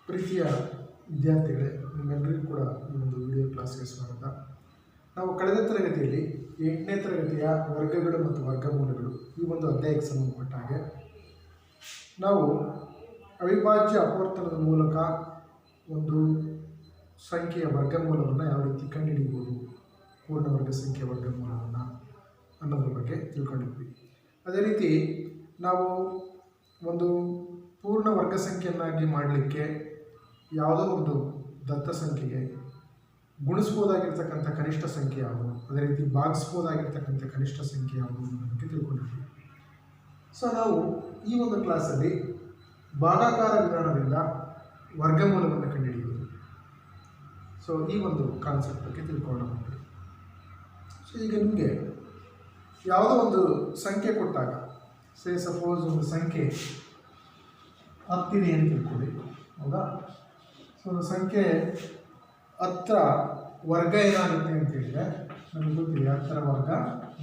ಪ್ರೀತಿಯ ವಿದ್ಯಾರ್ಥಿಗಳೇ, ನಿಮ್ಮೆಲ್ಲರಿಗೂ ಕೂಡ ಈ ಒಂದು ವಿಡಿಯೋ ಕ್ಲಾಸ್ಗೆ ಸ್ವಾಗತ. ನಾವು ಕಳೆದ ತರಗತಿಯಲ್ಲಿ 8ನೇ ತರಗತಿಯ ವರ್ಗಗಳು ಮತ್ತು ವರ್ಗಮೂಲಗಳು ಈ ಒಂದು ಅಧ್ಯಾಯಕ್ಕೆ ಸಂಬಂಧಪಟ್ಟ ಹಾಗೆ ನಾವು ಅವಿಭಾಜ್ಯ ಅಪವರ್ತನದ ಮೂಲಕ ಒಂದು ಸಂಖ್ಯೆಯ ವರ್ಗಮೂಲವನ್ನು ಯಾವ ರೀತಿ ಕಂಡುಹಿಡಿಯಬಹುದು, ಪೂರ್ಣವರ್ಗ ಸಂಖ್ಯೆಯ ವರ್ಗಮೂಲವನ್ನು ಅನ್ನೋದ್ರ ಬಗ್ಗೆ ತಿಳ್ಕೊಂಡಿದ್ವಿ. ಅದೇ ರೀತಿ ನಾವು ಒಂದು ಪೂರ್ಣ ವರ್ಗ ಸಂಖ್ಯೆಯನ್ನಾಗಿ ಮಾಡಲಿಕ್ಕೆ ಯಾವುದೋ ಒಂದು ದತ್ತ ಸಂಖ್ಯೆಗೆ ಗುಣಿಸ್ಬೋದಾಗಿರ್ತಕ್ಕಂಥ ಕನಿಷ್ಠ ಸಂಖ್ಯೆ ಯಾವುದು, ಅದೇ ರೀತಿ ಭಾಗಿಸ್ಬೋದಾಗಿರ್ತಕ್ಕಂಥ ಕನಿಷ್ಠ ಸಂಖ್ಯೆ ಯಾವುದು ಅನ್ನೋದ್ರ ಬಗ್ಗೆ ತಿಳ್ಕೊಂಡಿದ್ವಿ. ಸೊ ನಾವು ಈ ಒಂದು ಕ್ಲಾಸಲ್ಲಿ ಭಾಗಾಕಾರ ವಿಧಾನದಿಂದ ವರ್ಗಮೂಲವನ್ನು ಕಂಡುಹಿಡಿಯುವುದು, ಸೊ ಈ ಒಂದು ಕಾನ್ಸೆಪ್ಟ್ ಬಗ್ಗೆ ತಿಳ್ಕೊಳ್ಳೋಣ. ಸೊ ಈಗ ನಿಮಗೆ ಯಾವುದೋ ಒಂದು ಸಂಖ್ಯೆ ಕೊಟ್ಟಾಗ, ಸಪೋಸ್ ಒಂದು ಸಂಖ್ಯೆ 10 ಇದೆ ಅಂತ ತಿಳ್ಕೊಳ್ಳಿ, ಹೌದಾ? ಸೊ ಒಂದು ಸಂಖ್ಯೆ 10 ವರ್ಗ ಏನಾಗುತ್ತೆ ಅಂತ ಹೇಳಿದರೆ ನಮಗೆ ಗೊತ್ತಿದೆ, 10 ವರ್ಗ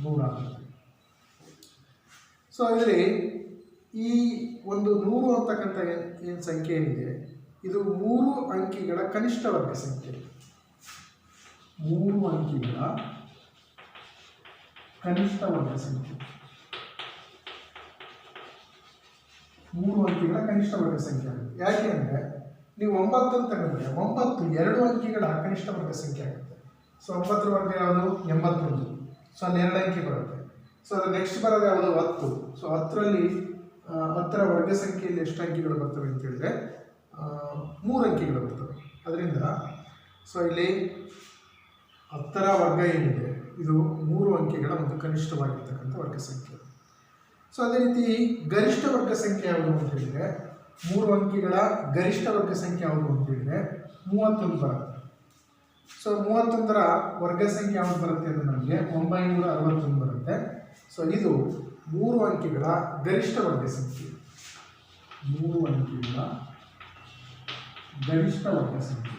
100 ಆಗುತ್ತೆ. ಸೊ ಇದರಲ್ಲಿ ಈ ಒಂದು 100 ಅಂತಕ್ಕಂಥ ಏನು ಸಂಖ್ಯೆ ಏನಿದೆ, ಇದು 3 ಅಂಕಿಗಳ ಕನಿಷ್ಠ ವರ್ಗ ಸಂಖ್ಯೆ. 3 ಅಂಕಿಗಳ ಕನಿಷ್ಠ ವರ್ಗ ಸಂಖ್ಯೆ, 3 ಅಂಕಿಗಳ ಕನಿಷ್ಠ ವರ್ಗ ಸಂಖ್ಯೆ ಆಗುತ್ತೆ. ಯಾಕೆ ಅಂದರೆ ನೀವು 9 ಅಂತ ತಗೊಂಡ್ರೆ 9 2 ಅಂಕಿಗಳ ಕನಿಷ್ಠ ವರ್ಗ ಸಂಖ್ಯೆ ಆಗುತ್ತೆ. ಸೊ 9ರ ವರ್ಗ ಯಾವುದು? 81. ಸೊ ಅಲ್ಲಿ 2 ಅಂಕಿ ಬರುತ್ತೆ. ಸೊ ಅದು ನೆಕ್ಸ್ಟ್ ಬರೋದು ಯಾವುದು? 10. ಸೊ 10ರಲ್ಲಿ 10ರ ವರ್ಗ ಸಂಖ್ಯೆಯಲ್ಲಿ ಎಷ್ಟು ಅಂಕಿಗಳು ಬರ್ತವೆ ಅಂತ ಹೇಳಿದ್ರೆ 3 ಅಂಕಿಗಳು ಬರ್ತವೆ. ಅದರಿಂದ ಸೊ ಇಲ್ಲಿ 10ರ ವರ್ಗ ಏನಿದೆ ಇದು 3 ಅಂಕಿಗಳ ಒಂದು ಕನಿಷ್ಠವಾಗಿರ್ತಕ್ಕಂಥ ವರ್ಗ ಸಂಖ್ಯೆ. ಸೊ ಅದೇ ರೀತಿ ಗರಿಷ್ಠ ವರ್ಗ ಸಂಖ್ಯೆ ಯಾವುದು ಅಂತ ಹೇಳಿದರೆ 3 ಅಂಕಿಗಳ ಗರಿಷ್ಠ ವರ್ಗ ಸಂಖ್ಯೆ ಯಾವುದು ಅಂತ ಹೇಳಿದರೆ 31 ಬರುತ್ತೆ. ಸೊ 31ರ ವರ್ಗ ಸಂಖ್ಯೆ ಯಾವುದು ಬರುತ್ತೆ ಅಂದರೆ ನಮಗೆ 961 ಬರುತ್ತೆ. ಸೊ ಇದು 3 ಅಂಕಿಗಳ ಗರಿಷ್ಠ ವರ್ಗ ಸಂಖ್ಯೆ, 3 ಅಂಕಿಗಳ ಗರಿಷ್ಠ ವರ್ಗ ಸಂಖ್ಯೆ,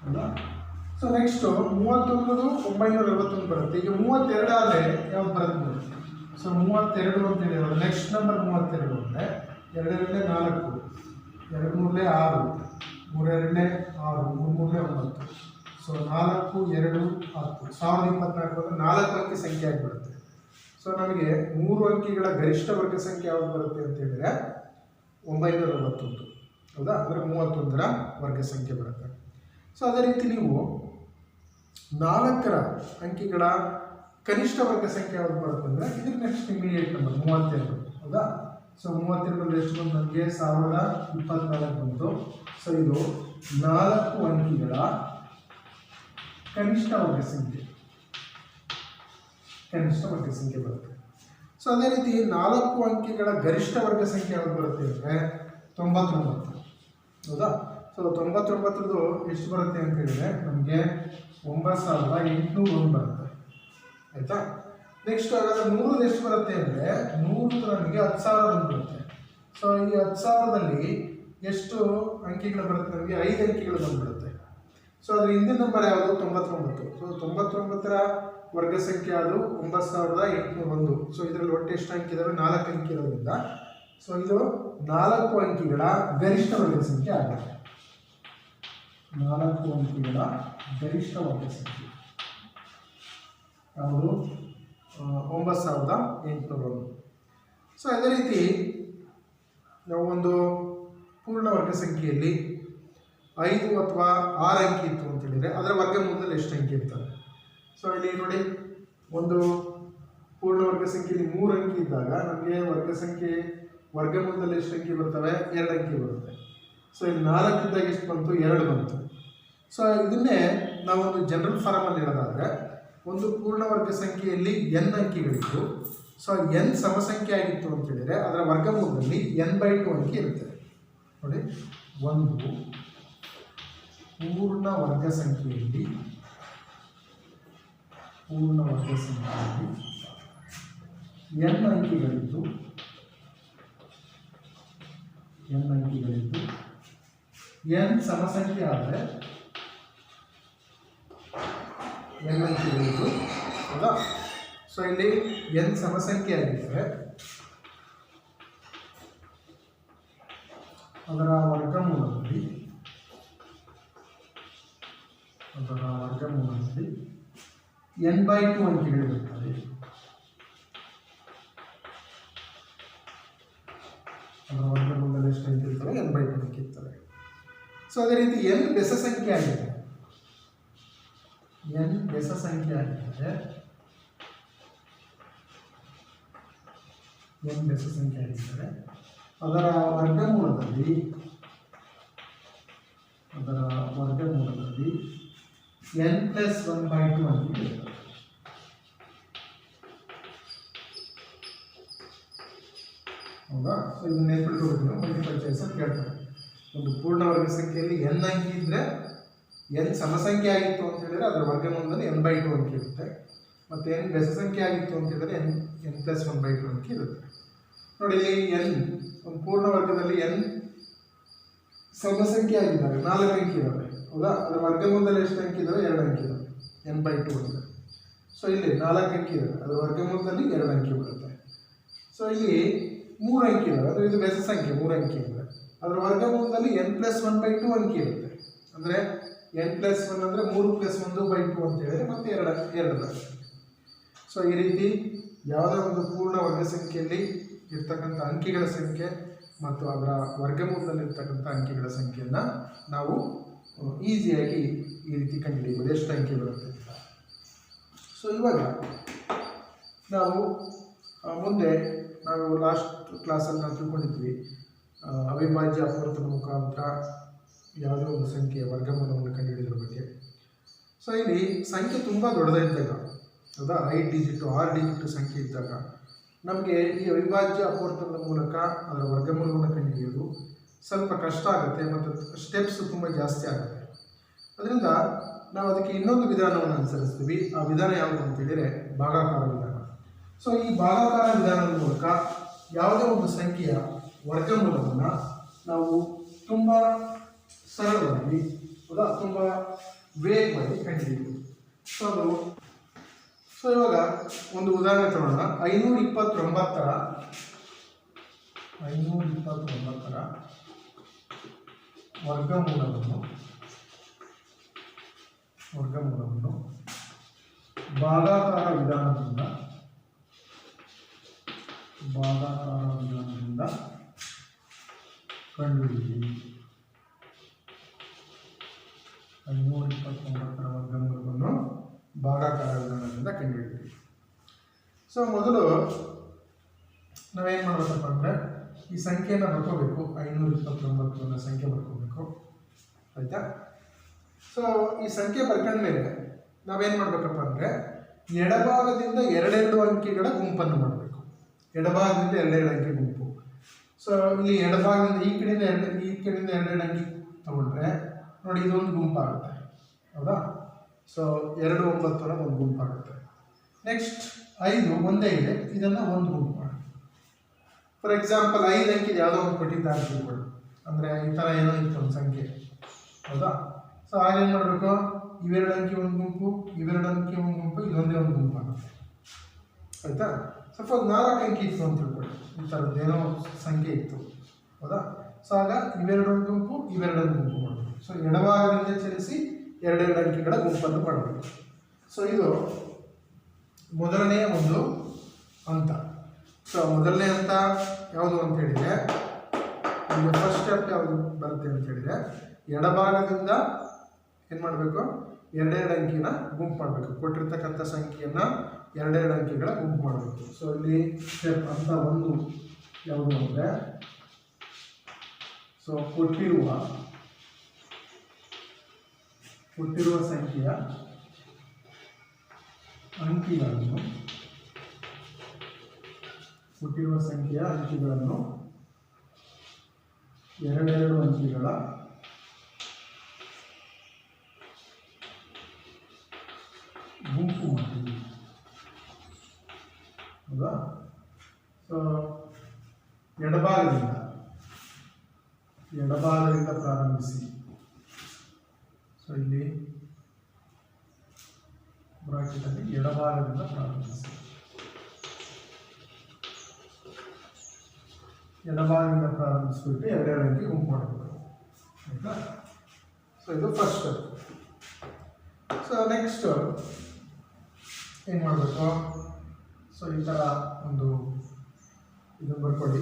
ಅಲ್ಲ? ಸೊ ನೆಕ್ಸ್ಟ್ 31 961 ಬರುತ್ತೆ. ಈಗ 32 ಆದರೆ ಯಾವ್ದು ಬರುತ್ತೆ? ಸೊ 32 ಅಂತ ಹೇಳಿದ್ರೆ ನೆಕ್ಸ್ಟ್ ನಂಬರ್ 32 ಅಂದರೆ 2 4, 2 3 6, 3 2 6, 3 3 9. ಸೊ 4 2 10, 1024 ಅಂದರೆ 4 ಅಂಕಿ ಸಂಖ್ಯೆ ಆಗಿಬಿಡುತ್ತೆ. ಸೊ ನಮಗೆ 3 ಅಂಕಿಗಳ ಗರಿಷ್ಠ ವರ್ಗ ಸಂಖ್ಯೆ ಯಾವ್ದು ಬರುತ್ತೆ ಅಂತ ಹೇಳಿದರೆ 961, ಹೌದಾ? ಅಂದರೆ 31ರ ವರ್ಗ ಸಂಖ್ಯೆ ಬರುತ್ತೆ. ಸೊ ಅದೇ ರೀತಿ ನೀವು 4ರ ಅಂಕಿಗಳ ಕನಿಷ್ಠ ವರ್ಗ ಸಂಖ್ಯೆ ಯಾವುದು ಬರುತ್ತೆ ಅಂದರೆ ಇದ್ರ ನೆಕ್ಸ್ಟ್ ಇಮಿಡಿಯೇಟ್ ನಂಬರ್ 32, ಹೌದಾ? ಸೊ 32ರಲ್ಲಿ ಎಷ್ಟು ಬಂತು? ನಮಗೆ 1024 ಬಂತು. ಸೊ ಇದು 4 ಅಂಕಿಗಳ ಕನಿಷ್ಠ ವರ್ಗ ಸಂಖ್ಯೆ, ಕನಿಷ್ಠ ವರ್ಗ ಸಂಖ್ಯೆ ಬರುತ್ತೆ. ಸೊ ಅದೇ ರೀತಿ 4 ಅಂಕಿಗಳ ಗರಿಷ್ಠ ವರ್ಗ ಸಂಖ್ಯೆ ಯಾವುದು ಬರುತ್ತೆ ಅಂದರೆ 99, ಹೌದಾ? ಸೊ 99ರದ್ದು ಎಷ್ಟು ಬರುತ್ತೆ ಅಂತ ಹೇಳಿದ್ರೆ ನಮಗೆ 9801 ಬರುತ್ತೆ, ಆಯಿತಾ? ನೆಕ್ಸ್ಟ್ ಹಾಗಾದ್ರೆ 100 ಎಷ್ಟು ಬರುತ್ತೆ ಅಂದರೆ 100 ನಮಗೆ 10,000 ಬರುತ್ತೆ. ಸೊ ಈ 10,000ದಲ್ಲಿ ಎಷ್ಟು ಅಂಕಿಗಳು ಬರುತ್ತೆ? ನಮಗೆ 5 ಅಂಕಿಗಳು ಬಂದುಬಿಡುತ್ತೆ. ಸೊ ಅದ್ರ ಹಿಂದಿನ ನಂಬರ್ ಯಾವುದು? 99. ಸೊ 99ರ ವರ್ಗ ಸಂಖ್ಯೆ ಅದು 9801. ಸೊ ಇದರಲ್ಲಿ ಒಟ್ಟು ಎಷ್ಟು ಅಂಕಿ ಇದಾವೆ? 4 ಅಂಕಿ ಇರೋದ್ರಿಂದ ಸೊ ಇದು 4 ಅಂಕಿಗಳ ಗರಿಷ್ಠ ವರ್ಗ ಸಂಖ್ಯೆ ಆಗುತ್ತೆ. 4 ಅಂಕಿಗಳ ಗರಿಷ್ಠ ವರ್ಗ ಸಂಖ್ಯೆ ಯಾವುದು? 9801. ಸೊ ಅದೇ ರೀತಿ ನಾವು ಒಂದು ಪೂರ್ಣ ವರ್ಗ ಸಂಖ್ಯೆಯಲ್ಲಿ 5 ಅಥವಾ 6 ಅಂಕಿ ಇತ್ತು ಅಂತ ಹೇಳಿದರೆ ಅದರ ವರ್ಗಮೂಲದಲ್ಲಿ ಎಷ್ಟು ಅಂಕಿ ಇರ್ತವೆ? ಸೊ ಇಲ್ಲಿ ನೋಡಿ, ಒಂದು ಪೂರ್ಣ ವರ್ಗ ಸಂಖ್ಯೆಯಲ್ಲಿ 3 ಅಂಕಿ ಇದ್ದಾಗ ನಮಗೆ ವರ್ಗಮೂಲದಲ್ಲಿ ಎಷ್ಟು ಅಂಕಿ ಬರ್ತವೆ? 2 ಅಂಕಿ ಬರುತ್ತೆ. ಸೊ ಇಲ್ಲಿ 4 ಇದ್ದಾಗ ಎಷ್ಟು ಬಂತು? 2 ಬಂತು. ಸೊ ಇದನ್ನೇ ನಾವೊಂದು ಜನರಲ್ ಫಾರಮಲ್ಲಿ ಹೇಳೋದಾದರೆ ಒಂದು ಪೂರ್ಣ ವರ್ಗ ಸಂಖ್ಯೆಯಲ್ಲಿ n ಅಂಕಿಗಳಿತ್ತು. ಸೊ n ಸಮಸಂಖ್ಯೆ ಆಗಿತ್ತು ಅಂತ ಹೇಳಿದರೆ ಅದರ ವರ್ಗಮೂಲದಲ್ಲಿ n/2 ಅಂಕಿ ಇರುತ್ತೆ. ನೋಡಿ, ಒಂದು ಪೂರ್ಣ ವರ್ಗ ಸಂಖ್ಯೆಯಲ್ಲಿ n ಅಂಕಿಗಳಿದ್ದು n ಸಮಸಂಖ್ಯೆ ಆದರೆ n ಅಂಕಿಗಳಿದ್ದು, ಹೌದಾ? ಸೊ ಇಲ್ಲಿ n ಸಮಸಂಖ್ಯೆ ಆಗಿದ್ದರೆ ಅದರ ವರ್ಗಮೂಲದಲ್ಲಿ n/2 ಅಂಕಿಗಳಿರುತ್ತವೆ. ಅದರ ವರ್ಗಮೂಲದಲ್ಲಿ ಎಷ್ಟು ಅಂಕಿ ಇರ್ತವೆ? n/2 ಅಂಕಿ ಇರ್ತವೆ. ಸೊ ಅದೇ ರೀತಿ n ಬೆಸ ಸಂಖ್ಯೆ ಆಗಿದೆ. ಅದರ ವರ್ಗಮೂಲದಲ್ಲಿ n+1/2 ಅಂಕಿ ಇರ್ತವೆ. ಹೌದಾ? ಸೊ ಇದನ್ನ ನೆನಪಿಟ್ಕೊಳ್ಬೇಕು. ಮಲ್ಟಿಪಲ್ ಚಾಯ್ಸ್ ಅಂತ ಕೇಳ್ತಾರೆ. ಒಂದು ಪೂರ್ಣ ವರ್ಗ ಸಂಖ್ಯೆಯಲ್ಲಿ n ಅಂಕಿ ಇದ್ದರೆ n ಸಮಸಂಖ್ಯೆ ಆಗಿತ್ತು ಅಂತ ಹೇಳಿದ್ರೆ ಅದರ ವರ್ಗಮೂಲದಲ್ಲಿ n/2 ಅಂಕಿ ಇರುತ್ತೆ. ಮತ್ತು n ಬೆಸ ಸಂಖ್ಯೆ ಆಗಿತ್ತು ಅಂತ ಹೇಳಿದ್ರೆ n+1/2 ಅಂಕಿ ಇರುತ್ತೆ. ನೋಡಿ, n ಒಂದು ಪೂರ್ಣ ವರ್ಗದಲ್ಲಿ n ಸಮಸಂಖ್ಯೆ ಆಗಿದ್ದಾವೆ, 4 ಅಂಕಿ ಇದ್ದಾವೆ. ಹೌದಾ? ಅದರ ವರ್ಗಮೂಲದಲ್ಲಿ ಎಷ್ಟು ಅಂಕಿ ಇದ್ದಾವೆ? 2 ಅಂಕಿ ಇದ್ದಾವೆ, n/2 ಅಂತ. ಸೊ ಇಲ್ಲಿ 4 ಅಂಕಿ ಇದ್ದಾವೆ, ಅದರ ವರ್ಗಮೂಲದಲ್ಲಿ 2 ಅಂಕಿ ಬರುತ್ತೆ. ಸೊ ಇಲ್ಲಿ 3 ಅಂಕಿ ಇದ್ದಾವೆ, ಅದು ಇದು ಬೆಸ ಸಂಖ್ಯೆ 3 ಅಂಕಿ ಇದೆ. ಅದರ ವರ್ಗಮೂಲದಲ್ಲಿ n+1/2 ಅಂಕಿ ಇರುತ್ತೆ. ಅಂದರೆ n+1 ಅಂದರೆ 3+1/2 ಅಂತ ಹೇಳಿದ್ರೆ ಮತ್ತೆ 2 ಬರುತ್ತೆ. ಸೊ ಈ ರೀತಿ ಯಾವುದೇ ಒಂದು ಪೂರ್ಣ ವರ್ಗ ಸಂಖ್ಯೆಯಲ್ಲಿ ಇರ್ತಕ್ಕಂಥ ಅಂಕಿಗಳ ಸಂಖ್ಯೆ ಮತ್ತು ಅದರ ವರ್ಗಮೂಲದಲ್ಲಿರ್ತಕ್ಕಂಥ ಅಂಕಿಗಳ ಸಂಖ್ಯೆಯನ್ನು ನಾವು ಈಸಿಯಾಗಿ ಈ ರೀತಿ ಕಂಡುಹಿಡಿಯಬಹುದು, ಎಷ್ಟು ಅಂಕಿ ಬರುತ್ತೆ ಅಂತ. ಸೊ ಇವಾಗ ನಾವು ಮುಂದೆ ಲಾಸ್ಟ್ ಕ್ಲಾಸಲ್ಲಿ ನಾವು ತಿಳ್ಕೊಂಡಿದ್ವಿ ಅವಿಭಾಜ್ಯ ಅಪವರ್ತನ ಮುಖಾಂತರ ಯಾವುದೇ ಒಂದು ಸಂಖ್ಯೆಯ ವರ್ಗಮೂಲವನ್ನು ಕಂಡುಹಿಡಿಯೋದ್ರ ಬಗ್ಗೆ. ಸೊ ಇಲ್ಲಿ ಸಂಖ್ಯೆ ತುಂಬ ದೊಡ್ಡದಾಗಿದ್ದಾಗ, ಹೌದಾ, 5 ಡಿಜಿಟು 6 ಡಿಜಿಟು ಸಂಖ್ಯೆ ಇದ್ದಾಗ ನಮಗೆ ಈ ಅವಿಭಾಜ್ಯ ಅಪವರ್ತನದ ಮೂಲಕ ಅದರ ವರ್ಗಮೂಲವನ್ನು ಕಂಡುಹಿಡಿಯೋದು ಸ್ವಲ್ಪ ಕಷ್ಟ ಆಗುತ್ತೆ ಮತ್ತು ಸ್ಟೆಪ್ಸ್ ತುಂಬ ಜಾಸ್ತಿ ಆಗುತ್ತೆ. ಅದರಿಂದ ನಾವು ಅದಕ್ಕೆ ಇನ್ನೊಂದು ವಿಧಾನವನ್ನು ಅನುಸರಿಸ್ತೀವಿ. ಆ ವಿಧಾನ ಯಾವುದು ಅಂತ ಹೇಳಿದರೆ ಭಾಗಾಕಾರ ವಿಧಾನ. ಸೊ ಈ ಭಾಗಾಕಾರ ವಿಧಾನದ ಮೂಲಕ ಯಾವುದೇ ಒಂದು ಸಂಖ್ಯೆಯ ವರ್ಗಮೂಲವನ್ನು ನಾವು ತುಂಬ ಸರಳವಾಗಿ, ತುಂಬ ವೇಗವಾಗಿ ಕಂಡುಹಿಡಿಯಬಹುದು. ಸೊ ಇವಾಗ ಒಂದು ಉದಾಹರಣೆ ತಗೊಳ್ಳೋಣ. 529ರ ವರ್ಗಮೂಲವನ್ನು ಭಾಗಾಕಾರ ವಿಧಾನದಿಂದ ಕಂಡುಹಿಡಿಯಿರಿ. 529ರ ವರ್ಗಮೂಲವನ್ನು ಭಾಗಾಕಾರ ವಿಧಾನದಿಂದ ಕಂಡುಹಿಡಿಯಿರಿ. ಸೊ ಮೊದಲು ನಾವೇನು ಮಾಡಬೇಕಪ್ಪ ಅಂದರೆ ಈ ಸಂಖ್ಯೆಯನ್ನು ಬರ್ಕೋಬೇಕು. 529 ಅನ್ನೋ ಸಂಖ್ಯೆ ಬರ್ಕೋಬೇಕು, ಆಯಿತಾ? ಸೊ ಈ ಸಂಖ್ಯೆ ಬರ್ಕೊಂಡ್ಮೇಲೆ ನಾವೇನು ಮಾಡಬೇಕಪ್ಪ ಅಂದರೆ ಎಡಭಾಗದಿಂದ 2 ಅಂಕಿಗಳ ಗುಂಪನ್ನು ಮಾಡಬೇಕು. ಎಡಭಾಗದಿಂದ 2 ಅಂಕಿ ಗುಂಪು. ಸೊ ಇಲ್ಲಿ ಎಡಭಾಗದಿಂದ ಈ ಕಡೆಯಿಂದ 2 ಅಂಕಿ ತಗೊಂಡ್ರೆ ನೋಡಿ, ಇದೊಂದು ಗುಂಪಾಗುತ್ತೆ, ಹೌದಾ? ಸೊ 2, 9 ಅನ್ನೋದು ಒಂದು ಗುಂಪಾಗುತ್ತೆ. ನೆಕ್ಸ್ಟ್ 5 ಒಂದೇ ಇದೆ, ಇದನ್ನು ಒಂದು ಗುಂಪು ಮಾಡಿ. ಫಾರ್ ಎಕ್ಸಾಂಪಲ್ 5 ಅಂಕಿ ಯಾವುದೋ ಒಂದು ಕೊಟ್ಟಿದ್ದಾರೆ ತಿಳ್ಕೊಳ್ಳಿ. ಅಂದರೆ ಈ ಥರ ಏನೋ ಇತ್ತು ಒಂದು ಸಂಖ್ಯೆ, ಹೌದಾ? ಸೊ ಆಗೇನು ಮಾಡಬೇಕು? ಇವೆರಡು ಅಂಕಿ ಒಂದು ಗುಂಪು, ಇವೆರಡು ಅಂಕಿ ಒಂದು ಗುಂಪು, ಇದೊಂದೇ ಒಂದು ಗುಂಪು ಆಗುತ್ತೆ, ಆಯಿತಾ? ಸಪೋಸ್ 4 ಅಂಕಿ ಇತ್ತು ಅಂತ ತಿಳ್ಕೊಳ್ಳಿ, ಈ ಥರದ್ದು ಏನೋ ಸಂಖ್ಯೆ ಇತ್ತು, ಹೌದಾ? ಸೊ ಆಗ ಇವೆರಡೊಂದು ಗುಂಪು, ಇವೆರಡೊಂದು ಗುಂಪು ಮಾಡಬೇಕು. ಸೊ ಎಡಭಾಗದಿಂದ ಚಲಿಸಿ 2 ಅಂಕಿಗಳ ಗುಂಪನ್ನು ಮಾಡಬೇಕು. ಸೊ ಇದು ಮೊದಲನೆಯ ಒಂದು ಹಂತ. ಸೊ ಮೊದಲನೇ ಹಂತ ಯಾವುದು ಅಂತ ಹೇಳಿದರೆ, ಈಗ ಫಸ್ಟ್ ಸ್ಟೆಪ್ ಯಾವುದು ಬರುತ್ತೆ ಅಂತ ಹೇಳಿದರೆ, ಎಡಭಾಗದಿಂದ ಏನು ಮಾಡಬೇಕು? 2 ಅಂಕಿನ ಗುಂಪು ಮಾಡಬೇಕು. ಕೊಟ್ಟಿರ್ತಕ್ಕಂಥ ಸಂಖ್ಯೆಯನ್ನು 2 ಅಂಕಿಗಳ ಗುಂಪು ಮಾಡಬೇಕು. ಸೊ ಇಲ್ಲಿ ಸ್ಟೆಪ್ ಹಂತ 1 ಯಾವುದು ಅಂದರೆ, ಸೊ ಕೊಟ್ಟಿರುವ ಸಂಖ್ಯೆಯ ಅಂಕಿಗಳನ್ನು ಎರಡೆರಡು ಅಂಕಿಗಳ ಗುಂಪು ಮಾಡಿ, ಹೌದಾ? ಸೊ ಎಡಭಾಗದಿಂದ ಪ್ರಾರಂಭಿಸಿ. ಸೊ ಇಲ್ಲಿ ಬ್ರಾಕೆಟಲ್ಲಿ ಎಡಭಾಗದಿಂದ ಪ್ರಾರಂಭಿಸಿ. ಎಡಭಾಗದಿಂದ ಪ್ರಾರಂಭಿಸ್ಬಿಟ್ಟು ಎರಡೆರಡು ಅಂಕಿ ಗುಂಪು ಮಾಡಬೇಕು. ಆಯಿತಾ? ಸೊ ಇದು ಫಸ್ಟ್ ಸ್ಟೆಪ್. ಸೊ ನೆಕ್ಸ್ಟ್ ಏನು ಮಾಡಬೇಕು? ಸೊ ಈ ಥರ ಒಂದು ಇದನ್ನು ಬರ್ಕೊಳ್ಳಿ.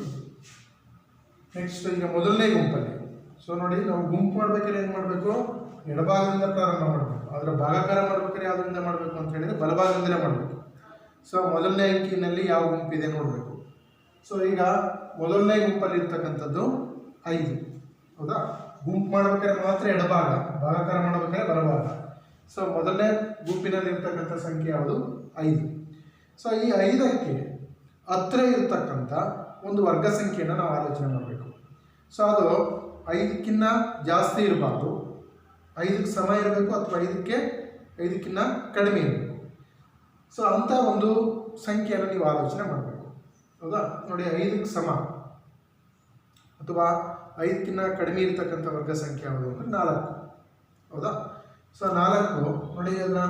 ನೆಕ್ಸ್ಟ್ ಈಗ ಮೊದಲನೇ ಗುಂಪಲ್ಲಿ ಸೊ ನೋಡಿ, ನಾವು ಗುಂಪು ಮಾಡ್ಬೇಕಾದ್ರೆ ಏನು ಮಾಡಬೇಕು? ಎಡಭಾಗದಿಂದ ಪ್ರಾರಂಭ ಮಾಡಬೇಕು. ಅದರ ಭಾಗಾಕಾರ ಮಾಡ್ಬೇಕಾದ್ರೆ ಯಾವುದರಿಂದ ಮಾಡಬೇಕು ಅಂತ ಹೇಳಿದರೆ ಬಲಭಾಗದಿಂದಲೇ ಮಾಡಬೇಕು. ಸೊ ಮೊದಲನೇ ಅಂಕಿನಲ್ಲಿ ಯಾವ ಗುಂಪಿದೆ ನೋಡಬೇಕು. ಸೊ ಈಗ ಮೊದಲನೇ ಗುಂಪಲ್ಲಿ ಇರ್ತಕ್ಕಂಥದ್ದು 5. ಹೌದಾ? ಗುಂಪು ಮಾಡ್ಬೇಕಾದ್ರೆ ಮಾತ್ರ ಎಡಭಾಗ, ಭಾಗಾಕಾರ ಮಾಡಬೇಕಾದ್ರೆ ಬಲಭಾಗ. ಸೊ ಮೊದಲನೇ ಗುಂಪಿನಲ್ಲಿ ಇರ್ತಕ್ಕಂಥ ಸಂಖ್ಯೆ ಯಾವುದು? 5. ಸೊ ಈ 5ಕ್ಕೆ ಹತ್ತಿರ ಇರ್ತಕ್ಕಂಥ ಒಂದು ವರ್ಗ ಸಂಖ್ಯೆಯನ್ನು ನಾವು ಆಲೋಚನೆ ಮಾಡಬೇಕು. ಸೊ ಅದು 5ಕ್ಕಿಂತ ಜಾಸ್ತಿ ಇರಬಾರ್ದು, 5ಕ್ಕೆ ಸಮ ಇರಬೇಕು, ಅಥವಾ 5ಕ್ಕಿಂತ ಕಡಿಮೆ ಇರಬೇಕು. ಸೊ ಅಂಥ ಒಂದು ಸಂಖ್ಯೆಯನ್ನು ನೀವು ಆಲೋಚನೆ ಮಾಡಬೇಕು. ಹೌದಾ? ನೋಡಿ, 5ಕ್ಕೆ ಸಮ ಅಥವಾ 5ಕ್ಕಿಂತ ಕಡಿಮೆ ಇರ್ತಕ್ಕಂಥ ವರ್ಗ ಸಂಖ್ಯೆ ಯಾವುದು ಅಂದರೆ 4. ಹೌದಾ? ಸೊ 4 ನೋಡಿ, ಅದನ್ನ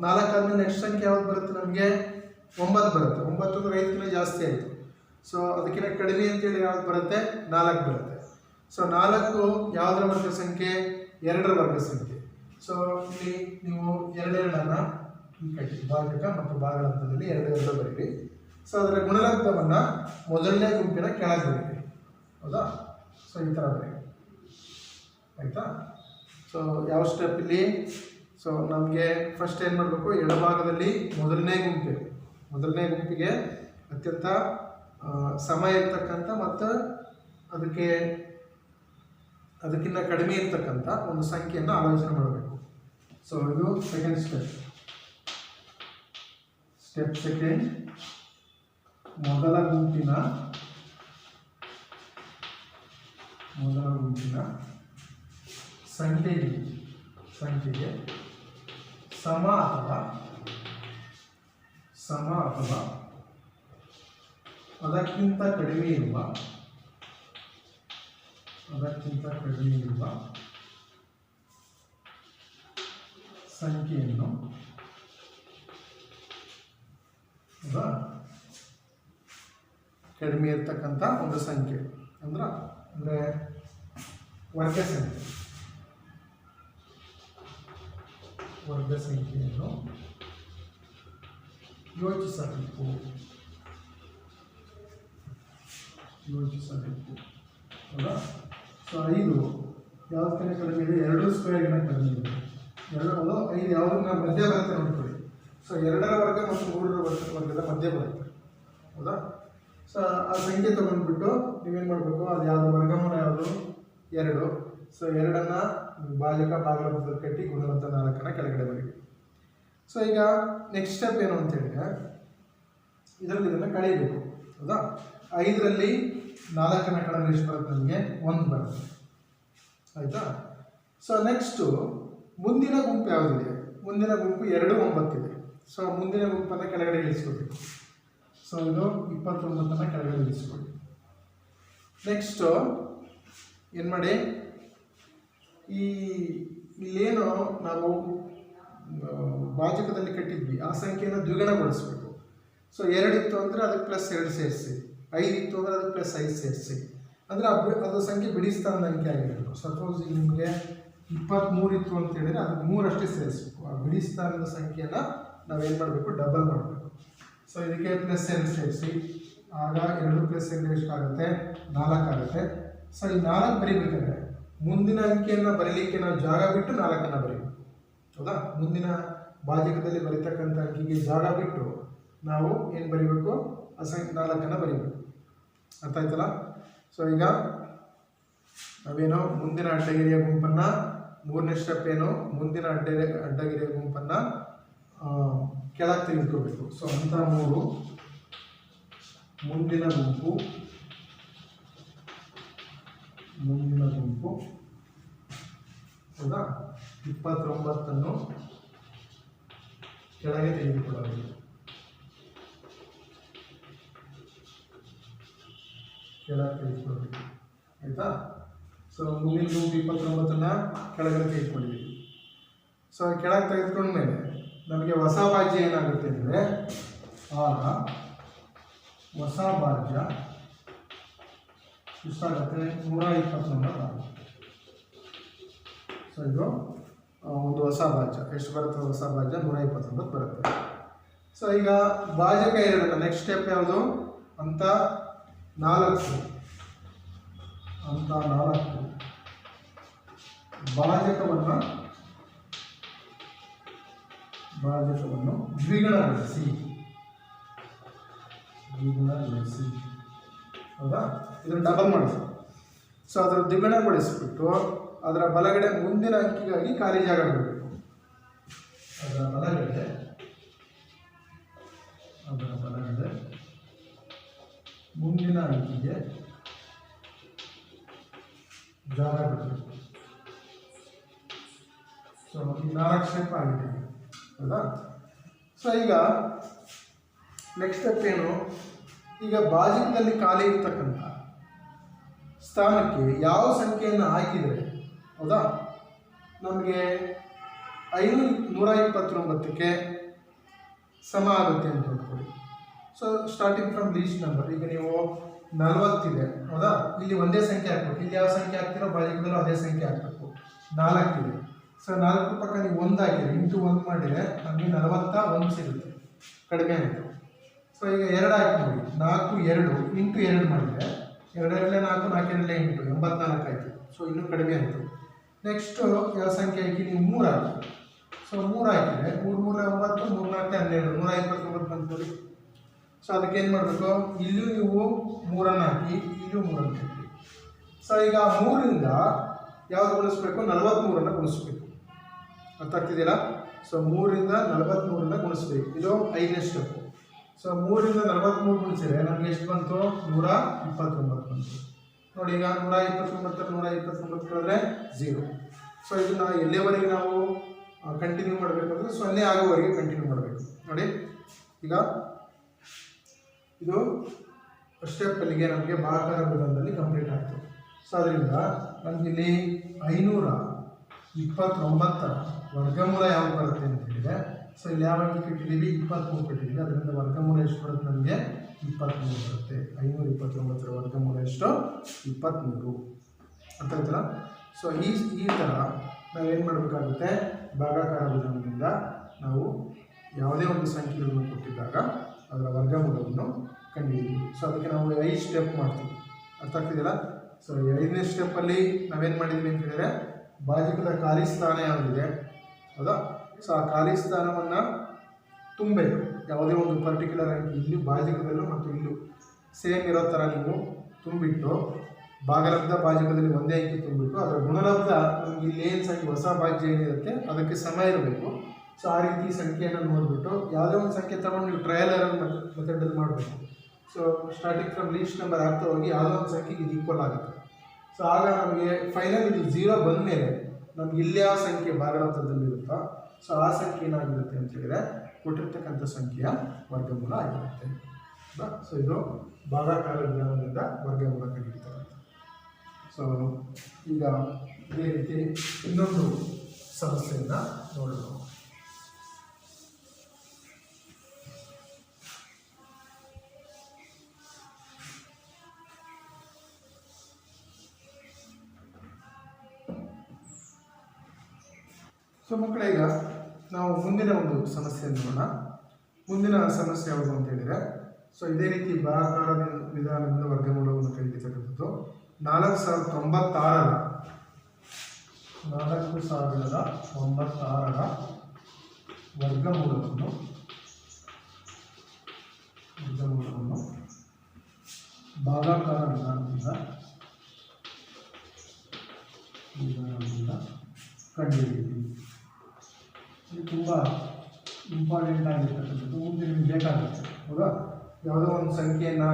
4 ಆದಮೇಲೆ ನೆಕ್ಸ್ಟ್ ಸಂಖ್ಯೆ ಯಾವ್ದು ಬರುತ್ತೆ? ನಮಗೆ 9 ಬರುತ್ತೆ. 9 ಅಂದರೆ 5ಕ್ಕಿಂತ ಜಾಸ್ತಿ ಆಯಿತು. ಸೊ ಅದಕ್ಕಿಂತ ಕಡಿಮೆ ಅಂತೇಳಿ ಯಾವ್ದು ಬರುತ್ತೆ? 4 ಬರುತ್ತೆ. ಸೊ 4 ಯಾವುದರ ವರ್ಗ ಸಂಖ್ಯೆ? 2ರ ವರ್ಗ ಸಂಖ್ಯೆ. ಸೊ ಇಲ್ಲಿ ನೀವು ಎರಡೆರಡನ್ನು ಈ ಕಟ್ಟಿ ಭಾಗಕ ಮತ್ತು ಭಾಗಲಬ್ಧದಲ್ಲಿ 2 ಬರೀರಿ. ಸೊ ಅದರ ಗುಣಲಬ್ಧವನ್ನು ಮೊದಲನೇ ಗುಂಪಿನ ಕೆಳಗೆ ಬರೀರಿ. ಹೌದಾ? ಸೊ ಈ ಥರ ಬರೀರಿ. ಆಯಿತಾ? ಸೊ ಯಾವ ಸ್ಟೆಪ್ ಇಲ್ಲಿ? ಸೊ ನಮಗೆ ಫಸ್ಟ್ ಏನು ಮಾಡಬೇಕು? ಎಡಭಾಗದಲ್ಲಿ ಮೊದಲನೇ ಗುಂಪಿಗೆ ಅತ್ಯಂತ ಸಮ ಇರ್ತಕ್ಕಂಥ ಮತ್ತು ಅದಕ್ಕಿಂತ ಕಡಿಮೆ ಇರ್ತಕ್ಕಂಥ ಒಂದು ಸಂಖ್ಯೆಯನ್ನು ಆಲೋಚನೆ ಮಾಡಬೇಕು. ಸೊ ಇದು ಸೆಕೆಂಡ್ ಸ್ಟೆಪ್ ಸೆಕೆಂಡ್, ಮೊದಲ ಗುಂಪಿನ ಸಂಖ್ಯೆಗೆ ಸಮ ಅಥವಾ ಅದಕ್ಕಿಂತ ಕಡಿಮೆ ಇರುವ ಸಂಖ್ಯೆಯನ್ನು ಕಡಿಮೆ ಇರ್ತಕ್ಕಂಥ ಒಂದು ಸಂಖ್ಯೆ ಅಂದರೆ ವರ್ಗ ಸಂಖ್ಯೆಯನ್ನು ಯೋಚಿಸಬೇಕು. ಹೌದಾ? ಸೊ 5 ಯಾವುದಕ್ಕಿಂತ ಕಡಿಮೆ ಇದೆ? 2 ಸ್ಕ್ವೇರ್ಗಿಂತ ಕಡಿಮೆ ಇದೆ. 5 ಯಾವುದನ್ನ ಮಧ್ಯ ಬರುತ್ತೆ ನೋಡ್ಕೊಳ್ಳಿ. ಸೊ 2ರ ವರ್ಗ ಮತ್ತು 3ರ ವರ್ಗದ ಮಧ್ಯ ಬರುತ್ತೆ. ಹೌದಾ? ಸೊ ಆ ಸಂಖ್ಯೆ ತೊಗೊಂಡ್ಬಿಟ್ಟು ನೀವೇನು ಮಾಡಬೇಕು? ಅದು ಯಾವುದು ವರ್ಗಮೂಲ ಯಾವುದು? 2. ಸೊ 2ನ್ನು ಭಾಗಲಬ್ಧದಲ್ಲಿ ಕಟ್ಟಿ ಗುಣಲಬ್ಧ 4ನ್ನು ಕೆಳಗಡೆ ಬರೀರಿ. ಸೊ ಈಗ ನೆಕ್ಸ್ಟ್ ಸ್ಟೆಪ್ ಏನು ಅಂತ ಹೇಳಿದ್ರೆ, ಇದನ್ನು ಕಳೀಬೇಕು. ಹೌದಾ? 5ರಲ್ಲಿ 4ನ್ನು ಕಳೆದ್ರೆ ಎಷ್ಟು ಬರುತ್ತೆ? ನಮಗೆ 1 ಬರುತ್ತೆ. ಆಯಿತಾ? ಸೊ ನೆಕ್ಸ್ಟು ಮುಂದಿನ ಗುಂಪು ಯಾವುದಿದೆ? ಮುಂದಿನ ಗುಂಪು 2, 9 ಇದೆ. ಸೊ ಮುಂದಿನ ಗುಂಪನ್ನು ಕೆಳಗಡೆ ಇಳಿಸ್ಕೋಬೇಕು. ಸೊ ಇದು 29ನ್ನು ಕೆಳಗಡೆ ಇಳಿಸ್ಕೊಳ್ಳಿ. ನೆಕ್ಸ್ಟು ಏನು ಮಾಡಿ, ಇಲ್ಲೇನು ನಾವು ಭಾಜಕದಲ್ಲಿ ಕಟ್ಟಿದ್ವಿ ಆ ಸಂಖ್ಯೆಯನ್ನು ದ್ವಿಗುಣಗೊಳಿಸಬೇಕು. ಸೊ 2 ಇತ್ತು ಅಂದರೆ ಅದಕ್ಕೆ +2 ಸೇರಿಸಿ, 5 ಇತ್ತು ಅಂದರೆ ಅದಕ್ಕೆ +5 ಸೇರಿಸಿ. ಅಂದರೆ ಅದು ಸಂಖ್ಯೆ ಬಿಡಿ ಸ್ಥಾನದ ಅಂಕೆ ಆಗಿರಬೇಕು. ಸಪೋಸ್ ಈಗ ನಿಮಗೆ 23 ಇತ್ತು ಅಂತ ಹೇಳಿದರೆ ಅದಕ್ಕೆ 3 ಅಷ್ಟೇ ಸೇರಿಸಬೇಕು. ಆ ಬಿಡಿ ಸ್ಥಾನದ ಸಂಖ್ಯೆಯನ್ನು ನಾವೇನು ಮಾಡಬೇಕು? ಡಬಲ್ ಮಾಡಬೇಕು. ಸೊ ಇದಕ್ಕೆ +2 ಸೇರಿಸಿ, ಆಗ 2 + 2 ಎಷ್ಟಾಗುತ್ತೆ? 4 ಆಗುತ್ತೆ. ಸೊ ಈ 4 ಬರೀಬೇಕಾದ್ರೆ ಮುಂದಿನ ಅಂಕೆಯನ್ನು ಬರೀಲಿಕ್ಕೆ ನಾವು ಜಾಗ ಬಿಟ್ಟು 4ನ್ನು ಬರೀಬೇಕು. ಹೌದಾ? ಮುಂದಿನ ಭಾಜಕದಲ್ಲಿ ಬರೀತಕ್ಕಂಥ ಅಂಕಿಗೆ ಜಾಗ ಬಿಟ್ಟು ನಾವು ಏನು ಬರೀಬೇಕು? 4ನ್ನು ಬರೀಬೇಕು. ಅರ್ಥ ಆಯ್ತಲ್ಲ? ಸೊ ಈಗ ನಾವೇನು ಮುಂದಿನ ಅಡ್ಡಗೆರೆಯ ಗುಂಪನ್ನು, 3ನೇ ಸ್ಟೆಪ್ ಏನು? ಮುಂದಿನ ಅಡ್ಡಗೆರೆಯ ಗುಂಪನ್ನು ಕೆಳಗೆ ತೆಗೆದುಕೋಬೇಕು. ಸೊ ಅಂತ 3 ಮುಂದಿನ ಗುಂಪು ಹೌದಾ? 29ನ್ನು ಕೆಳಗೆ ತೆಗೆದುಕೊಳ್ಳಬೇಕು. ಆಯಿತಾ? ಸೊ ಮುಂದಿನ ಗುಂಪು 29ನ್ನು ಕೆಳಗಡೆ ತೆಗೆದುಕೊಂಡಿದ್ದೀವಿ. ಸೊ ಕೆಳಗೆ ತೆಗೆದುಕೊಂಡ್ಮೇಲೆ ನಮಗೆ ಹೊಸ ಭಾಜ್ಯ ಏನಾಗುತ್ತೆ ಅಂದರೆ, ಆಗ ಹೊಸ ಭಾಜ್ಯ ಎಷ್ಟಾಗುತ್ತೆ 129 ಸೊ ಇದು ಒಂದು ಹೊಸ ಭಾಜ್ಯ ಎಷ್ಟು ಬರುತ್ತೆ ಹೊಸ ಭಾಜ್ಯ 129 ಬರುತ್ತೆ ಸೊ ಈಗ ಭಾಜಕ 2 ನೆಕ್ಸ್ಟ್ ಸ್ಟೆಪ್ ಯಾವುದು ಅಂತ 4 ಭಾಜಕವನ್ನು ದ್ವಿಗುಣಗೊಳಿಸಿ ಹೌದಾ ಇದನ್ನು ಡಬಲ್ ಮಾಡಿಸಿ ಸೊ ಅದರ ದ್ವಿಗುಣಗೊಳಿಸಿಬಿಟ್ಟು ಅದರ ಬಲಗಡೆ ಮುಂದಿನ ಅಂಕಿಗಾಗಿ ಖಾಲಿ ಜಾಗ ಬಿಡಬೇಕು ಅದರ ಬಲಗಡೆ ಮುಂದಿನ ಅಂಕಿಗೆ ಜಾಗ ಬಿಡಬೇಕು ಸೊ ಈ 4 ಸ್ಟೆಪ್ ಆಗಿದೆ ಹೌದಾ ಸೊ ಈಗ ನೆಕ್ಸ್ಟ್ ಸ್ಟೆಪ್ ಏನು ಈಗ ಭಾಜಕದಲ್ಲಿ ಖಾಲಿ ಇರ್ತಕ್ಕಂಥ ಸ್ಥಾನಕ್ಕೆ ಯಾವ ಸಂಖ್ಯೆಯನ್ನು ಹಾಕಿದರೆ ಹೌದಾ ನಮಗೆ 129ಕ್ಕೆ ಸಮ ಆಗುತ್ತೆ ಅಂತ ಹೇಳ್ಕೊಳ್ಳಿ so starting from least number ಈಗ ನೀವು 40 ಇದೆ ಹೌದಾ ಇಲ್ಲಿ ಒಂದೇ ಸಂಖ್ಯೆ ಹಾಕ್ಬೇಕು ಇಲ್ಲಿ ಯಾವ ಸಂಖ್ಯೆ ಹಾಕ್ತಿರೋ ಭಾಜಕದಲ್ಲೂ ಅದೇ ಸಂಖ್ಯೆ ಹಾಕಬೇಕು 4 ಇದೆ ಸೊ 4 ಪಕ್ಕ ನೀವು 1 ಹಾಕಿದ್ರೆ ಇಂಟು 1 ಮಾಡಿದರೆ ನಮಗೆ 41 ಸಿಗುತ್ತೆ ಕಡಿಮೆ ಆಯಿತು ಸೊ ಈಗ 2 ಹಾಕಿ ನೋಡಿ 4 2 ಇಂಟು 2 ಮಾಡಿದರೆ 2 4 4 8 84 ಆಯಿತು ಸೊ ಇನ್ನೂ ಕಡಿಮೆ ಆಯಿತು ನೆಕ್ಸ್ಟು ಯಾವ ಸಂಖ್ಯೆ ಹಾಕಿ ನೀವು 3 ಹಾಕಿ ಸೊ 3 ಹಾಕಿದರೆ 3 3 9 3 4 12 129 ಬಂತು ನೋಡಿ ಸೊ ಅದಕ್ಕೆ ಏನು ಮಾಡಬೇಕು ಇಲ್ಲೂ ನೀವು 3 ಹಾಕಿ ಇಲ್ಲೂ 3 ಹಾಕಿ ಸೊ ಈಗ 3ರಿಂದ ಯಾವುದು ಗುಣಿಸ್ಬೇಕು 43 ಗುಣಿಸ್ಬೇಕು ಅರ್ಥ ಆಗ್ತಿದೆಯಲ್ಲ ಸೊ 3ರಿಂದ 43 ಗುಣಿಸ್ಬೇಕು ಇದು 5ನೇ ಸ್ಟೆಪ್ ಸೊ 3ರಿಂದ 43 ಗುಣಿಸಿದ್ರೆ ನಮ್ಗೆ ಎಷ್ಟು ಬಂತು 129 ಬಂತು ನೋಡಿ ಈಗ 129 ಕಳೆದ್ರೆ 0 ಸೊ ಇದನ್ನ ಎಲ್ಲಿವರೆಗೆ ನಾವು ಕಂಟಿನ್ಯೂ ಮಾಡಬೇಕಂದ್ರೆ 0 ಆಗೋವರೆಗೆ ಕಂಟಿನ್ಯೂ ಮಾಡಬೇಕು ನೋಡಿ ಈಗ ಇದು ಸ್ಟೆಪ್ ಅಲ್ಲಿಗೆ ನಮಗೆ ಭಾಗಾಕಾರ ವಿಧಾನದಲ್ಲಿ ಕಂಪ್ಲೀಟ್ ಆಯಿತು ಸೊ ಅದರಿಂದ ನಮಗಿಲ್ಲಿ 529 ವರ್ಗಮೂಲ ಯಾವುದು ಬರುತ್ತೆ ಅಂತ ಹೇಳಿದರೆ ಸೊ ಇಲ್ಲಿ ಯಾವ ಅಂಕಿ ಕಟ್ಟಿದ್ದೀವಿ 23 ಕಟ್ಟಿದ್ದೀವಿ ಅದರಿಂದ ವರ್ಗಮೂಲ ಎಷ್ಟು ಬರುತ್ತೆ ನಮಗೆ 23 ಬರುತ್ತೆ 529 ವರ್ಗಮೂಲ ಎಷ್ಟು 23 ಅರ್ಥ ಆಯ್ತಲ್ಲ ಸೊ ಈ ಥರ ನಾವೇನು ಮಾಡಬೇಕಾಗುತ್ತೆ ಭಾಗಾಕಾರ ವಿಧಾನದಿಂದ ನಾವು ಯಾವುದೇ ಒಂದು ಸಂಖ್ಯೆಗಳನ್ನು ಕೊಟ್ಟಿದ್ದಾಗ ಅದರ ವರ್ಗಮೂಲವನ್ನು ಕಂಡುಹಿಡಿತೀವಿ ಸೊ ಅದಕ್ಕೆ ನಾವು 5 ಸ್ಟೆಪ್ ಮಾಡ್ತೀವಿ ಅರ್ಥ ಆಗ್ತಿದೆಯಲ್ಲ ಸೊ 5ನೇ ಸ್ಟೆಪ್ಪಲ್ಲಿ ನಾವೇನು ಮಾಡಿದ್ವಿ ಅಂತ ಹೇಳಿದರೆ ಭಾಜಕದ ಖಾಲಿ ಸ್ಥಾನ ಯಾವುದಿದೆ ಹೌದಾ ಸೊ ಆ ಖಾಲಿ ಸ್ಥಾನವನ್ನು ತುಂಬಬೇಕು ಯಾವುದೇ ಒಂದು ಪರ್ಟಿಕ್ಯುಲರ್ ಅಂಕಿ ಇಲ್ಲಿ ಭಾಜಕದಲ್ಲೂ ಮತ್ತು ಇಲ್ಲೂ ಸೇಮ್ ಇರೋ ಥರ ನೀವು ತುಂಬಿಟ್ಟು ಭಾಗಲಬ್ಧ ಭಾಜಕದಲ್ಲಿ ಒಂದೇ ಅಂಕಿ ತುಂಬಿಟ್ಟು ಅದರ ಗುಣಲಬ್ಧ ನಮಗೆ ಇಲ್ಲಿ ಏನು ಸಂಖ್ಯೆ ಹೊಸ ಭಾಜ್ಯ ಏನಿರುತ್ತೆ ಅದಕ್ಕೆ ಸಮ ಇರಬೇಕು ಸೊ ಆ ರೀತಿ ಸಂಖ್ಯೆಯನ್ನು ನೋಡಿಬಿಟ್ಟು ಯಾವುದೇ ಒಂದು ಸಂಖ್ಯೆ ತಗೊಂಡು ನೀವು ಟ್ರಯಲ್ ಎರರ್ ಮೆಥಡಲ್ಲಿ ಮಾಡಬೇಕು so starting from least number ಆಗ್ತಾ ಹೋಗಿ ಯಾವುದೋ ಒಂದು ಸಂಖ್ಯೆಗೆ ಇದು ಈಕ್ವಲ್ ಆಗುತ್ತೆ ಸೊ ಆಗ ನಮಗೆ ಫೈನಲ್ ಇದು 0 ಬಂದ ಮೇಲೆ ನಮ್ಗೆ ಇಲ್ಲಿ ಯಾವ ಸಂಖ್ಯೆ ಭಾಗಲಬ್ಧದಲ್ಲಿರುತ್ತೋ ಸೊ ಆ ಸಂಖ್ಯೆ ಏನಾಗಿರುತ್ತೆ ಅಂತ ಹೇಳಿದರೆ ಕೊಟ್ಟಿರ್ತಕ್ಕಂಥ ಸಂಖ್ಯೆಯ ವರ್ಗಮೂಲ ಆಗಿರುತ್ತೆ ಸೊ ಇದು ಭಾಗಾಕಾರ ವಿಧಾನದಿಂದ ವರ್ಗಮೂಲ ಕಂಡುಹಿಡಿತಾರೆ ಸೊ ಈಗ ಇದೇ ರೀತಿ ಇನ್ನೊಂದು ಸಮಸ್ಯೆಯನ್ನು ನೋಡೋಣ ಸೊ ಮಕ್ಕಳೇ ಈಗ ನಾವು ಮುಂದಿನ ಒಂದು ಸಮಸ್ಯೆಯನ್ನು ನೋಡೋಣ ಮುಂದಿನ ಸಮಸ್ಯೆ ಯಾವುದು ಅಂತ ಹೇಳಿದರೆ ಸೊ ಇದೇ ರೀತಿ ಭಾಗಾಕಾರ ವಿಧಾನದಿಂದ ವರ್ಗಮೂಲವನ್ನು ಕಂಡುಹಿಡಿತಕ್ಕಂಥದ್ದು 4096ರ ವರ್ಗಮೂಲವನ್ನು ಭಾಗಾಕಾರ ವಿಧಾನದಿಂದ ಕಂಡುಹಿಡಿಯಿರಿ ಇದು ತುಂಬ ಇಂಪಾರ್ಟೆಂಟ್ ಆಗಿರ್ತಕ್ಕಂಥದ್ದು ಮುಂದೆ ನಿಮ್ಗೆ ಬೇಕಾಗುತ್ತೆ ಹೌದಾ ಯಾವುದೋ ಒಂದು ಸಂಖ್ಯೆಯನ್ನು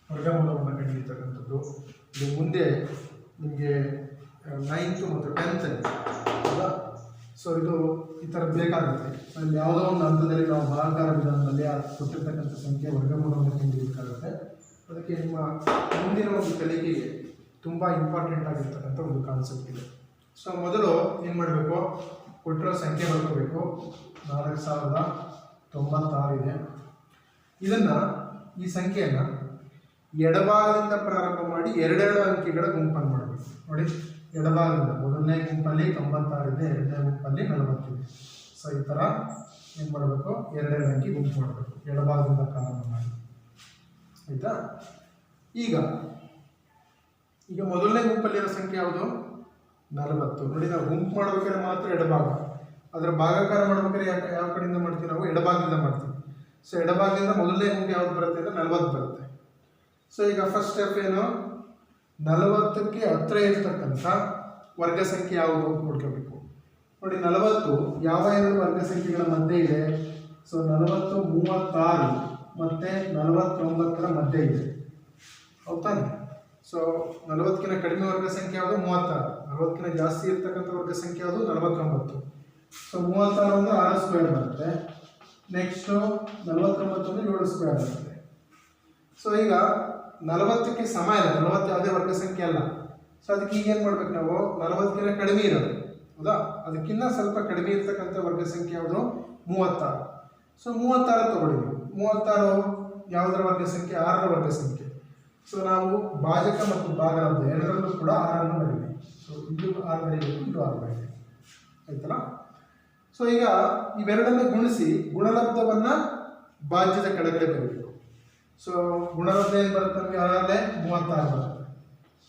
ವರ್ಗಮೂಲವನ್ನು ಕಂಡುಹಿಡಿತಕ್ಕಂಥದ್ದು ಇದು ಮುಂದೆ ನಿಮಗೆ 9th ಮತ್ತು 10th ಹೌದಾ ಸೊ ಇದು ಈ ಥರ ಬೇಕಾಗುತ್ತೆ ಅಲ್ಲಿ ಯಾವುದೋ ಒಂದು ಹಂತದಲ್ಲಿ ನಾವು ಭಾಗಾಕಾರ ವಿಧಾನದಲ್ಲಿ ಕೊಟ್ಟಿರ್ತಕ್ಕಂಥ ಸಂಖ್ಯೆ ವರ್ಗಮೂಲವನ್ನು ಕಂಡುಹಿಡಿಯಬೇಕಾಗುತ್ತೆ ಅದಕ್ಕೆ ನಿಮ್ಮ ಮುಂದಿನ ಒಂದು ಕಲಿಕೆಗೆ ತುಂಬ ಇಂಪಾರ್ಟೆಂಟ್ ಆಗಿರ್ತಕ್ಕಂಥ ಒಂದು ಕಾನ್ಸೆಪ್ಟ್ ಇದೆ ಸೊ ಮೊದಲು ಏನು ಮಾಡಬೇಕು ಕೊಟ್ಟಿರೋ ಸಂಖ್ಯೆ ಬರ್ಕೋಬೇಕು 4096 ಇದೆ ಇದನ್ನು ಈ ಸಂಖ್ಯೆಯನ್ನು ಎಡಭಾಗದಿಂದ ಪ್ರಾರಂಭ ಮಾಡಿ ಎರಡೆರಡು ಅಂಕಿಗಳ ಗುಂಪನ್ನು ಮಾಡಬೇಕು. ನೋಡಿ, ಎಡಭಾಗದಿಂದ ಮೊದಲನೇ ಗುಂಪಲ್ಲಿ 96 ಇದೆ, ಎರಡನೇ ಗುಂಪಲ್ಲಿ 40 ಇದೆ. ಸೊ ಈ ಥರ ಏನು ಮಾಡಬೇಕು, ಎರಡೆರಡು ಅಂಕಿ ಗುಂಪು ಮಾಡಬೇಕು, ಎಡಭಾಗದಿಂದ ಪ್ರಾರಂಭ ಮಾಡಿ. ಆಯಿತಾ? ಈಗ ಮೊದಲನೇ ಗುಂಪಲ್ಲಿರೋ ಸಂಖ್ಯೆ ಯಾವುದು? 40. ನೋಡಿ, ನಾವು ಗುಂಪು ಮಾಡ್ಬೇಕಾದ್ರೆ ಮಾತ್ರ ಎಡಭಾಗ, ಅದರ ಭಾಗಾಕಾರ ಮಾಡ್ಬೇಕಾದ್ರೆ ಯಾವ ಕಡೆಯಿಂದ ಮಾಡ್ತೀವಿ? ನಾವು ಎಡಭಾಗದಿಂದ ಮಾಡ್ತೀವಿ. ಸೊ ಎಡಭಾಗದಿಂದ ಮೊದಲನೇ ಗುಂಪು ಯಾವ್ದು ಬರುತ್ತೆ ಅಂದರೆ 40 ಬರುತ್ತೆ. ಸೊ ಈಗ ಫಸ್ಟ್ ಸ್ಟೆಪ್ ಏನು? 40ಕ್ಕೆ ಹತ್ತಿರ ಇರ್ತಕ್ಕಂಥ ವರ್ಗ ಸಂಖ್ಯೆ ಯಾವುದು ಅಂತ ನೋಡ್ಕೋಬೇಕು. ನೋಡಿ, 40 ಯಾವ ಎರಡು ವರ್ಗ ಸಂಖ್ಯೆಗಳ ಮಧ್ಯೆ ಇದೆ? ಸೊ 40 36 ಮತ್ತು 49ರ ಮಧ್ಯೆ ಇದೆ, ಹೌದಾನೆ? ಸೊ 40ಕ್ಕಿಂತ ಕಡಿಮೆ ವರ್ಗ ಸಂಖ್ಯೆ ಯಾವುದು? 36. 40ಕ್ಕಿಂತ ಜಾಸ್ತಿ ಇರ್ತಕ್ಕಂಥ ವರ್ಗ ಸಂಖ್ಯೆ ಯಾವುದು? 49. ಸೊ 36 ಅಂದರೆ 6 ಸ್ಕ್ವೇರ್ ಬರುತ್ತೆ. ನೆಕ್ಸ್ಟು 49 ಅಂದರೆ 7 ಸ್ಕ್ವೇರ್ ಬರುತ್ತೆ. ಸೊ ಈಗ 40ಕ್ಕೆ ಸಮ ಇಲ್ಲ, 40 ಯಾವುದೇ ವರ್ಗ ಸಂಖ್ಯೆ ಅಲ್ಲ. ಸೊ ಅದಕ್ಕೆ ಈಗ ಏನು ಮಾಡ್ಬೇಕು ನಾವು? 40ಕ್ಕಿಂತ ಕಡಿಮೆ ಇರೋದು, ಹೌದಾ? ಅದಕ್ಕಿಂತ ಸ್ವಲ್ಪ ಕಡಿಮೆ ಇರ್ತಕ್ಕಂಥ ವರ್ಗ ಸಂಖ್ಯೆ ಯಾವುದು? 36. ಸೊ 36 ತಗೊಳ್ಳಿ. 36 ಯಾವುದರ ವರ್ಗ ಸಂಖ್ಯೆ? 6ರ ವರ್ಗ ಸಂಖ್ಯೆ. ಸೊ ನಾವು ಭಾಜಕ ಮತ್ತು ಭಾಗಲಬ್ಧ ಎರಡರಲ್ಲೂ ಕೂಡ 6 ಬರೀವಿ. ಸೊ ಇದು 6 ಬರೀಬೇಕು, ಇದು 6 ಬರೀಬೇಕು, ಆಯ್ತಲ್ಲ? ಸೊ ಈಗ ಇವೆರಡನ್ನು ಗುಣಿಸಿ ಗುಣಲಬ್ಧವನ್ನು ಭಾಜ್ಯದ ಕೆಳಗಡೆ ಬರೀಬೇಕು. ಸೊ ಗುಣಲಬ್ಧ ಏನು ಬರುತ್ತೆ ನಮಗೆ? 6 36 ಬರುತ್ತೆ.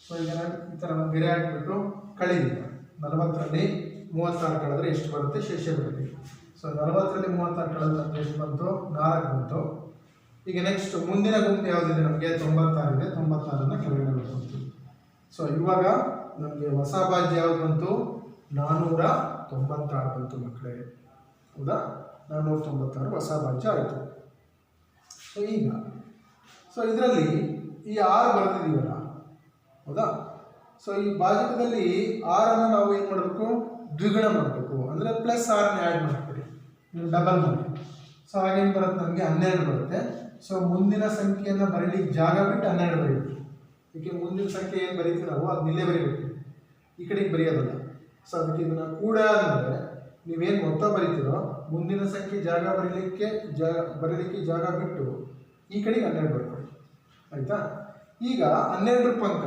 ಸೊ ಈಗ ಈ ಥರ ನಾವು ಗೆರೆ ಹಾಕಿಬಿಟ್ಟು ಕಳೀಲಿ. 40ರಲ್ಲಿ 36 ಕಳೆದ್ರೆ ಎಷ್ಟು ಬರುತ್ತೆ? ಶೇಷ ಬರುತ್ತೆ. ಸೊ 40ರಲ್ಲಿ 36 ಕಳೆದ್ರೆ ಎಷ್ಟು ಬಂತು? 4 ಬಂತು. ಈಗ ನೆಕ್ಸ್ಟ್ ಮುಂದಿನ ಗುಂಪು ಯಾವುದಿದೆ ನಮಗೆ? 96 ಇದೆ. 96ನ್ನು ಕೆಳಗಡೆ ಬರ್ಬೋದು. ಸೊ ಇವಾಗ ನಮಗೆ ಹೊಸ ಭಾಜ್ಯ ಯಾವುದು ಬಂತು? 496 ಬಂತು ಮಕ್ಕಳೇ, ಹೌದಾ? 496 ಹೊಸ ಭಾಜ್ಯ ಆಯಿತು. ಸೊ ಇದರಲ್ಲಿ ಈ 6 ಬರೆದಿದ್ದೀವಲ್ಲ, ಹೌದಾ? ಸೊ ಈ ಭಾಜಕದಲ್ಲಿ 6ಅನ್ನು ನಾವು ಏನು ಮಾಡಬೇಕು? ದ್ವಿಗುಣ ಮಾಡಬೇಕು, ಅಂದರೆ ಪ್ಲಸ್ 6ನ್ನು ಆ್ಯಡ್ ಮಾಡ್ತೀವಿ, ನೀವು ಡಬಲ್ ಮಾಡಿ. ಸೊ ಹಾಗೇನು ಬರುತ್ತೆ ನಮಗೆ? 12 ಬರುತ್ತೆ. ಸೊ ಮುಂದಿನ ಸಂಖ್ಯೆಯನ್ನು ಬರೀಲಿಕ್ಕೆ ಜಾಗ ಬಿಟ್ಟು 12 ಬರೀಬೇಕು. ಏಕೆ? ಮುಂದಿನ ಸಂಖ್ಯೆ ಏನು ಬರೀತೀವಿ ನಾವು ಅದನ್ನ ಇಲ್ಲೇ ಬರೀಬೇಕು, ಈ ಕಡೆಗೆ ಬರೆಯೋದಲ್ಲ. ಸೊ ಅದಕ್ಕೆ ಇದನ್ನು ಕೂಡ ಅಂದರೆ ನೀವೇನು ಮೊತ್ತ ಬರೀತೀರೋ ಮುಂದಿನ ಸಂಖ್ಯೆ ಜಾಗ ಬರೀಲಿಕ್ಕೆ ಜಾಗ ಬಿಟ್ಟು ಈ ಕಡೆಗೆ 12 ಬರ್ಕೊಳ್ಳಿ, ಆಯಿತಾ? ಈಗ 12 ಪಂಕ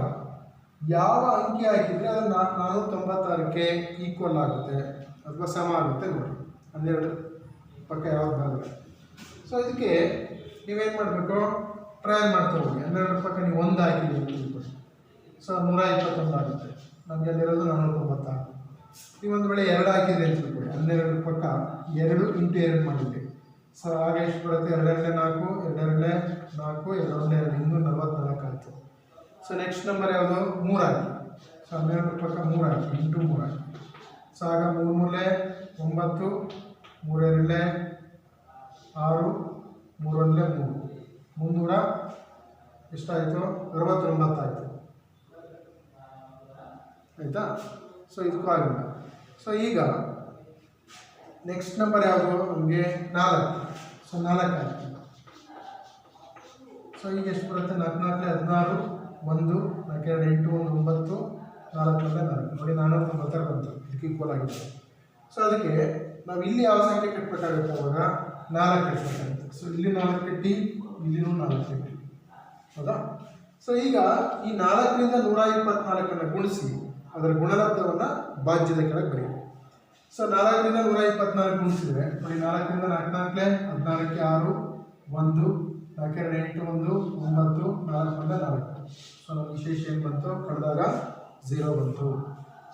ಯಾವ ಅಂಕಿ ಹಾಕಿದರೆ ಅದು 496ಕ್ಕೆ ಈಕ್ವಲ್ ಆಗುತ್ತೆ ಅಥವಾ ಸಮ ಆಗುತ್ತೆ ನೋಡಿ. 12 ಪಕ್ಕ ಯಾವ್ದು ಬರುತ್ತೆ? ಸೊ ಇದಕ್ಕೆ ನೀವೇನು ಮಾಡಬೇಕು? ಟ್ರಯಲ್ ಮಾಡ್ತಾ ಹೋಗಿ. 12 ಪಕ್ಕ ನೀವು 1 ಹಾಕಿದ್ದೀರಿ, ಸೊ 121 ಆಗುತ್ತೆ. ನಮಗೆ ಅಲ್ಲಿರೋದು 496. ನೀವು ಒಂದು ವೇಳೆ 2 ಹಾಕಿದ್ರಿ ಅಂತ ತಿಳ್ಕೊಳ್ಳಿ. 12 ಪಕ್ಕ 2 × 2 ಮಾಡಿದ್ರಿ. ಸೊ ಆಗ ಎಷ್ಟು ಬರುತ್ತೆ? 2 × 4, 2 × 4, 2 × 2 ಇನ್ನೂ 44 ಆಯಿತು. ಸೊ ನೆಕ್ಸ್ಟ್ ನಂಬರ್ ಯಾವುದು? 3 ಹಾಕಿ. ಸೊ 12 ಪಕ್ಕ 3 ಹಾಕಿ, ಇಂಟು 3 ಹಾಕಿ. ಸೊ ಆಗ 3 × 3 = 9, 3 × 2 = 6, 3 × 1 = 3, 300 ಎಷ್ಟಾಯಿತು? 69 ಆಯಿತು, ಆಯಿತಾ? ಸೊ ಇದಕ್ಕೂ ಆಗಿಲ್ಲ. ಸೊ ಈಗ ನೆಕ್ಸ್ಟ್ ನಂಬರ್ ಯಾವುದು ನಮಗೆ? 4. ಸೊ 4 ಹಾಕಿ. ಸೊ ಈಗ ಎಷ್ಟು ಬರುತ್ತೆ? 4 × 4 = 16, 1, 4 × 2 = 8, 1 9, 4 × 4 ನೋಡಿ 496 ಬಂತು. ಇದಕ್ಕೆ ಈಕ್ವಲ್ ಆಗಿದೆ. ಸೊ ಅದಕ್ಕೆ ನಾವು ಇಲ್ಲಿ ಯಾವ ಸಂಖ್ಯೆ ಕಟ್ಟಬೇಕಾಗುತ್ತೆ? ಅವಾಗ 4 ಕಟ್ಟಬೇಕಾಗುತ್ತೆ. ಸೊ ಇಲ್ಲಿ 4 ಕಟ್ಟಿ, ಇಲ್ಲಿನೂ 4 ಕಟ್ಟಿ, ಹೌದಾ? ಸೊ ಈಗ ಈ 4ರಿಂದ 124ನ್ನು ಗುಣಿಸಿ ಅದರ ಗುಣಲಬ್ಧವನ್ನು ಭಾಜ್ಯದ ಕೆಳಗೆ ಬರೀಬೇಕು. ಸೊ 4ರಿಂದ 124 ಗುಣಿಸಿದರೆ ನೋಡಿ, 4ರಿಂದ 4 × 4 = 16ಕ್ಕೆ 6, 1, 4 × 8 = 1, 9, 4 × 4. ಸೊ ನಮಗೆ ಶೇಷ ಏನು ಬಂತು? ಕಳೆದಾಗ 0 ಬಂತು.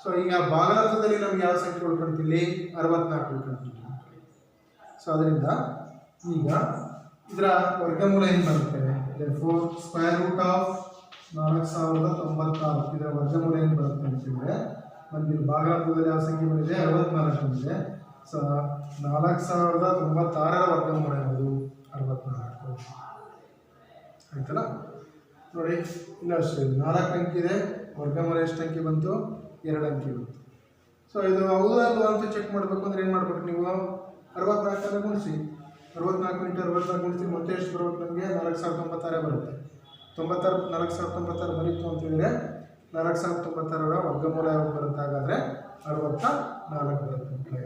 ಸೊ ಈಗ ಭಾಗಲಬ್ಧದಲ್ಲಿ ನಮ್ಗೆ ಯಾವ ಸಂಖ್ಯೆ ಉಳ್ಕೊಂತೀವಿ? 64 ಉಳ್ಕೊಂತೀವಿ. ಸೊ ಅದರಿಂದ ಈಗ ಇದರ ವರ್ಗಮೂಲ ಏನು ಬರುತ್ತೆ? √4096 ಇದರ ವರ್ಗಮೂಲ ಏನು ಬರುತ್ತೆ ಅಂತಂದರೆ ನಮಗೆ ಭಾಗಲಬ್ಧದಲ್ಲಿ ಯಾವ ಸಂಖ್ಯೆ ಬಂದಿದೆ? 64 ಬಂದಿದೆ. ಸೊ 4096ರ ವರ್ಗಮೂಲ ಯಾವುದು? 64 ಆಯ್ತಲ್ಲ? ನೋಡಿ, ಇಲ್ಲ ಅಷ್ಟೇ 4 ಅಂಕಿ ಇದೆ, ವರ್ಗಮೂಲ ಎಷ್ಟು ಅಂಕಿ ಬಂತು? 2 ಅಂಕಿ ಬಂತು. ಸೊ ಇದು ಹೌದಲ್ವಾ ಅಂತ ಚೆಕ್ ಮಾಡಬೇಕು ಅಂದರೆ ಏನು ಮಾಡಬೇಕು ನೀವು? 64 ಗುಣಿಸಿ, 64 × 64 ಗುಣಿಸಿ ಮತ್ತೆ ಎಷ್ಟು ಬರುತ್ತೆ ನಮಗೆ? 4096 ಬರುತ್ತೆ. 4096 ಬರೀತು ಅಂತಂದರೆ 4096ರ ವರ್ಗಮೂಲ ಯಾವುದು ಬರುತ್ತೆ? ಹಾಗಾದರೆ 64 ಬರುತ್ತೆ.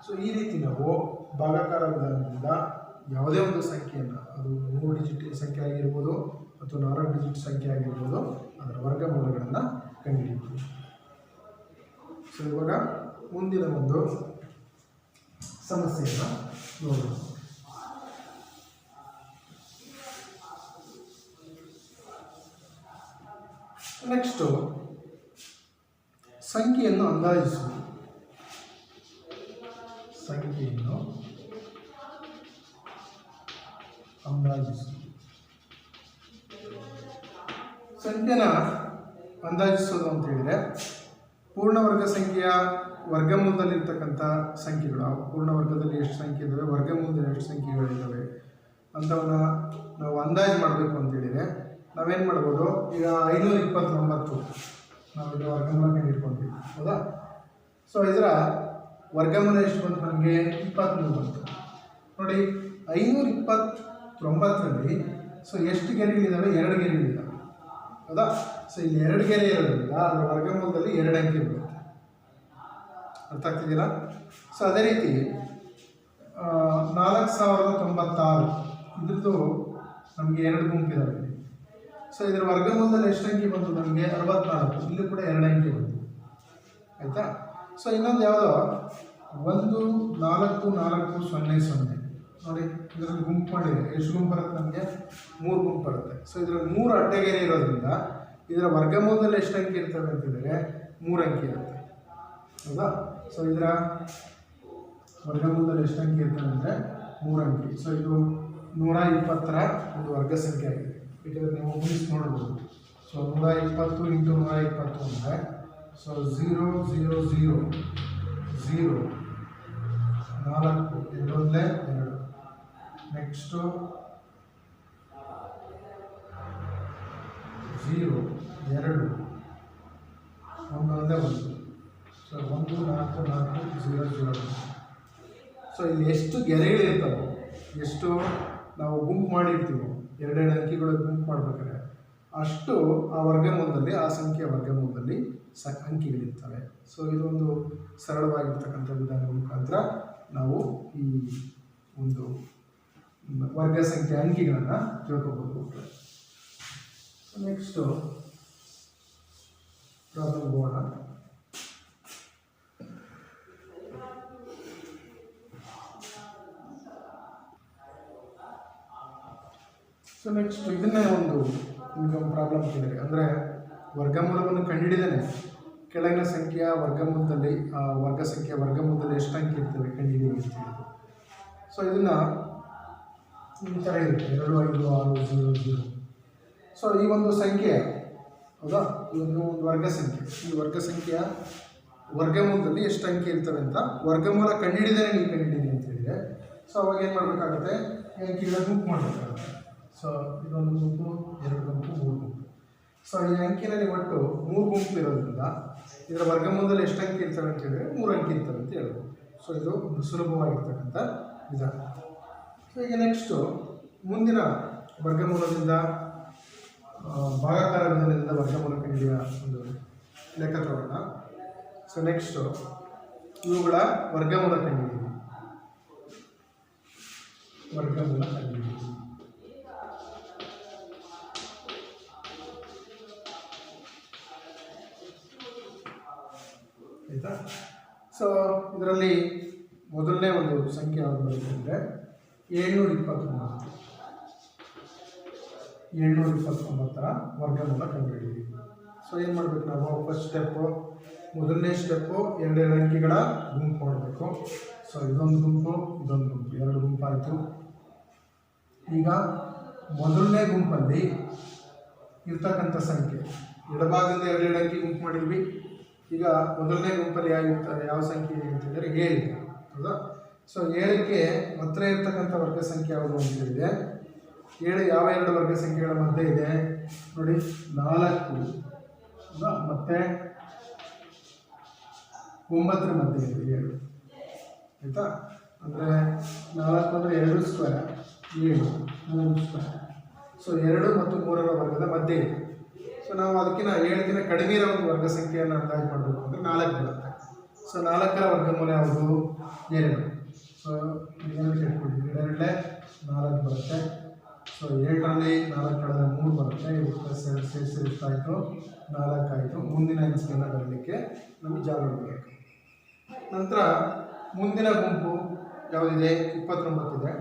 ಸೊ ಈ ರೀತಿ ನಾವು ಭಾಗಾಕಾರ ವಿಧಾನದಿಂದ ಯಾವುದೇ ಒಂದು ಸಂಖ್ಯೆಯನ್ನು, ಅದು 3 ಡಿಜಿಟ್ ಸಂಖ್ಯೆ ಆಗಿರ್ಬೋದು ಮತ್ತು 4 ಡಿಜಿಟ್ ಸಂಖ್ಯೆ ಆಗಿರ್ಬೋದು ಅದರ ವರ್ಗಮೂಲಗಳನ್ನು ಕಂಡುಹಿಡಿಯುವುದು. ಸೊ ಇವಾಗ ಮುಂದಿನ ಒಂದು ಸಮಸ್ಯೆಯನ್ನು ನೋಡೋಣ. ನೆಕ್ಸ್ಟು ಸಂಖ್ಯೆಯನ್ನು ಅಂದಾಜಿಸುವುದು. ಸಂಖ್ಯೆಯನ್ನು ಅಂದಾಜಿಸುವುದು. ಸಂಖ್ಯೆನ ಅಂದಾಜಿಸೋದು ಅಂತ ಹೇಳಿದರೆ ಪೂರ್ಣವರ್ಗ ಸಂಖ್ಯೆಯ ವರ್ಗಮೂಲದಲ್ಲಿರ್ತಕ್ಕಂಥ ಸಂಖ್ಯೆಗಳು, ಆ ಪೂರ್ಣವರ್ಗದಲ್ಲಿ ಎಷ್ಟು ಸಂಖ್ಯೆ ಇದ್ದಾವೆ, ವರ್ಗಮೂಲದಲ್ಲಿ ಎಷ್ಟು ಸಂಖ್ಯೆಗಳಿದ್ದಾವೆ ಅಂಥವನ್ನ ನಾವು ಅಂದಾಜು ಮಾಡಬೇಕು ಅಂತೇಳಿದರೆ ನಾವೇನು ಮಾಡ್ಬೋದು, ಈಗ 529 ನಾವು ಇದರ ವರ್ಗಮೂಲ ಕಂಡುಹಿಡ್ಕೊಂತೀವಿ, ಹೌದಾ? ಸೊ ಇದರ ವರ್ಗಮೂಲ ಎಷ್ಟು ಬಂತು ನಮಗೆ? 23 ಬಂತು. ನೋಡಿ 529ರಲ್ಲಿ ಸೊ ಎಷ್ಟು ಗೆರೆಗಳಿದ್ದಾವೆ? 2 ಗೆರೆಗಳಿದ್ದಾವೆ, ಹೌದಾ? ಸೊ ಇಲ್ಲಿ 2 ಗೆರೆ ಇರೋದ್ರಿಂದ ಅದರ ವರ್ಗಮೂಲದಲ್ಲಿ 2 ಅಂಕೆ ಬರುತ್ತೆ. ಅರ್ಥ ಆಗ್ತಿದ್ದೀರಾ? ಸೊ ಅದೇ ರೀತಿ 4096 ಇದ್ರದ್ದು ನಮಗೆ 2 ಗುಂಪಿದ್ದಾವೆ. ಸೊ ಇದರ ವರ್ಗಮೂಲದಲ್ಲಿ ಎಷ್ಟು ಅಂಕೆ ಬಂತು ನಮಗೆ? 64. ಇಲ್ಲಿ ಕೂಡ 2 ಅಂಕೆ ಬಂತು, ಆಯಿತಾ? ಸೊ ಇನ್ನೊಂದು ಯಾವುದೋ 14400 ನೋಡಿ, ಇದರಲ್ಲಿ ಗುಂಪು ಮಾಡಿದೆ. ಎಷ್ಟು ಗುಂಪು ಬರುತ್ತೆ ನಮಗೆ? 3 ಗುಂಪು ಬರುತ್ತೆ. ಸೊ ಇದರಲ್ಲಿ 3 ಅಡ್ಡಗೆರೆ ಇರೋದ್ರಿಂದ ಇದರ ವರ್ಗಮೂಲದಲ್ಲಿ ಎಷ್ಟು ಅಂಕೆ ಇರ್ತವೆ ಅಂತಂದರೆ 3 ಅಂಕೆ ಇರುತ್ತೆ, ಹೌದಾ? ಸೊ ಇದರ ವರ್ಗಮೂಲದಲ್ಲಿ ಎಷ್ಟು ಅಂಕೆ ಇರ್ತವೆ ಅಂದರೆ 3 ಅಂಕೆ. ಸೊ ಇದು 120ರ ಒಂದು ವರ್ಗ ಸಂಖ್ಯೆ ಆಗಿದೆ. ಯಾಕಂದರೆ ನೀವು ಗುಣಿಸಿ ನೋಡ್ಬೋದು. ಸೊ 120 × 120 ಅಂದರೆ ಸೊ 0 0 0 0 4 2 ನೆಕ್ಸ್ಟು 0 2 1 ಸೊ 1 4 4 0 0. ಸೊ ಇಲ್ಲಿ ಎಷ್ಟು ಗೆರೆಗಳಿರ್ತಾವೋ, ಎಷ್ಟು ನಾವು ಗುಂಪು ಮಾಡಿರ್ತೀವೋ, 2 ಅಂಕಿಗಳು ಗುಂಪು ಮಾಡ್ಬೇಕಾದ್ರೆ ಅಷ್ಟು ಆ ವರ್ಗಮೂಲದಲ್ಲಿ, ಆ ಸಂಖ್ಯೆಯ ವರ್ಗಮೂಲದಲ್ಲಿ ಅಂಕಿಗಳಿರ್ತವೆ. ಸೊ ಇದೊಂದು ಸರಳವಾಗಿರ್ತಕ್ಕಂಥ ವಿಧಾನದ ಮುಖಾಂತರ ನಾವು ಈ ಒಂದು ವರ್ಗ ಸಂಖ್ಯೆ ಅಂಕಿಗಳನ್ನು ತಿಳ್ಕೊಬೋದು. ನೆಕ್ಸ್ಟು ಪ್ರಾಬ್ಲಮ್ ಹೋಗೋಣ. ಸೊ ನೆಕ್ಸ್ಟ್ ಇದನ್ನೇ ಒಂದು ಪ್ರಾಬ್ಲಮ್ ಕೇಳಿದೆ. ಅಂದರೆ ವರ್ಗಮೂಲವನ್ನು ಕಂಡುಹಿಡಿದೇನೆ ಕೆಳಗಿನ ಸಂಖ್ಯೆಯ ವರ್ಗಮೂಲದಲ್ಲಿ, ಆ ವರ್ಗ ಸಂಖ್ಯೆಯ ವರ್ಗಮೂಲದಲ್ಲಿ ಎಷ್ಟು ಅಂಕೆ ಇರ್ತವೆ ಕಂಡುಹಿಡಿಯಿ ಅಂತ ಹೇಳಿದ್ರು. ಸೊ ಇದನ್ನು ಈ ಥರ ಇರುತ್ತೆ, 2 5 6 0 0. ಸೊ ಈ ಒಂದು ಸಂಖ್ಯೆ, ಹೌದಾ, ಈ ಒಂದು ವರ್ಗ ಸಂಖ್ಯೆ, ಈ ವರ್ಗ ಸಂಖ್ಯೆಯ ವರ್ಗಮೂಲದಲ್ಲಿ ಎಷ್ಟು ಅಂಕೆ ಇರ್ತವೆ ಅಂತ ವರ್ಗಮೂಲ ಕಂಡುಹಿಡಿದೇನೆ ನೀವು ಕಂಡುಹಿಡಿದಿ ಅಂತ ಹೇಳಿದರೆ, ಸೊ ಅವಾಗ ಏನು ಮಾಡಬೇಕಾಗುತ್ತೆ? ಅಂಕಿಗಳ ಗುಂಪು ಮಾಡಬೇಕಾಗುತ್ತೆ. ಸೊ ಇದೊಂದು ಗುಂಪು, 2 ಗುಂಪು, 3 ಗುಂಪು. ಸೊ ಈ ಅಂಕಿನಲ್ಲಿ ಒಟ್ಟು 3 ಗುಂಪು ಇರೋದ್ರಿಂದ ಇದರ ವರ್ಗಮೂಲದಲ್ಲಿ ಎಷ್ಟು ಅಂಕೆ ಇರ್ತವೆ ಅಂತ ಹೇಳಿದರೆ 3 ಅಂಕೆ ಇರ್ತವೆ ಅಂತ ಹೇಳ್ಬೋದು. ಸೊ ಇದು ಒಂದು ಸುಲಭವಾಗಿರ್ತಕ್ಕಂಥ ವಿಧಾನ. ಸೊ ಈಗ ನೆಕ್ಸ್ಟು ಮುಂದಿನ ವರ್ಗಮೂಲದಿಂದ ಭಾಗಾಕಾರ ವಿಧಾನದಿಂದ ವರ್ಗಮೂಲ ಕಂಡುಹಿಡಿಯುವ ಒಂದು ಲೆಕ್ಕ ತಗೋಣ. ಸೊ ನೆಕ್ಸ್ಟು ಇವುಗಳ ವರ್ಗಮೂಲ ಕಂಡುಹಿಡಿಯುವುದು. ವರ್ಗಮೂಲ ಕಂಡುಹಿಡಿಯುವುದು ಆಯಿತಾ? ಸೊ ಇದರಲ್ಲಿ ಮೊದಲನೇ ಒಂದು ಸಂಖ್ಯೆ ಯಾವುದು ಬರುತ್ತೆ ಅಂದರೆ 729ರ ವರ್ಗಮೂಲ ಕಂಡುಹಿಡಿಯಿರಿ. ಸೊ ಏನು ಮಾಡಬೇಕು ನಾವು? ಫಸ್ಟ್ ಸ್ಟೆಪ್ಪು, ಮೊದಲನೇ ಸ್ಟೆಪ್ಪು 2 ಅಂಕಿಗಳ ಗುಂಪು ಮಾಡಬೇಕು. ಸೊ ಇದೊಂದು ಗುಂಪು, ಇದೊಂದು ಗುಂಪು, 2 ಗುಂಪಾಯಿತು. ಈಗ ಮೊದಲನೇ ಗುಂಪಲ್ಲಿ ಇರ್ತಕ್ಕಂಥ ಸಂಖ್ಯೆ ಎಡಭಾಗದಿಂದ 2 ಅಂಕಿ ಗುಂಪು ಮಾಡಿದ್ವಿ. ಈಗ ಮೊದಲನೇ ಗುಂಪಲ್ಲಿ ಯಾವ ಸಂಖ್ಯೆ ಇದೆ ಅಂತಂದರೆ 7 ಇದೆ, ಹೌದಾ? ಸೊ 7ಕ್ಕೆ ಹತ್ತಿರ ಇರ್ತಕ್ಕಂಥ ವರ್ಗ ಸಂಖ್ಯೆ ಯಾವುದು ಅಂತ ಹೇಳಿದೆ. 7 ಯಾವ 2 ವರ್ಗ ಸಂಖ್ಯೆಗಳ ಮಧ್ಯೆ ಇದೆ ನೋಡಿ? 4 ಮತ್ತು 9ರ ಮಧ್ಯೆ ಇದೆ 7, ಆಯಿತಾ? ಅಂದರೆ 4 ಅಂದರೆ 2 ಸ್ಕ್ವೇರ್, 7 3 ಸ್ಕ್ವೇರ್. ಸೊ 2 ಮತ್ತು 3ರ ವರ್ಗದ ಮಧ್ಯೆ ಇದೆ. ಸೊ ನಾವು ಅದಕ್ಕಿಂತ 7ಕ್ಕಿಂತ ಕಡಿಮೆ ಇರೋ ಒಂದು ವರ್ಗ ಸಂಖ್ಯೆಯನ್ನು ಅಂದಾಜು ಮಾಡಬೇಕು ಅಂದರೆ 4 ಬರುತ್ತೆ. ಸೊ 4ರ ವರ್ಗಮೂಲ ಯಾವುದು? 2. ಸೊ ಏನು ಕೇಳ್ಕೊಳ್ತೀವಿ, 2 4 ಬರುತ್ತೆ. ಸೊ ಸೊ 7ರಲ್ಲಿ 4 ಕಳೆದ್ರೆ 3 ಬರುತ್ತೆ. ಇದು ಪ್ಲಸ್ 2 ಸೇರಿಸಿ ಎಷ್ಟಾಯಿತು? 4 ಆಯಿತು. ಮುಂದಿನ ಅಂಕೆಯನ್ನು ಬರಲಿಕ್ಕೆ ನಮಗೆ ಜಾಗ ಬೇಕು. ನಂತರ ಮುಂದಿನ ಗುಂಪು ಯಾವುದಿದೆ? 29 ಇದೆ.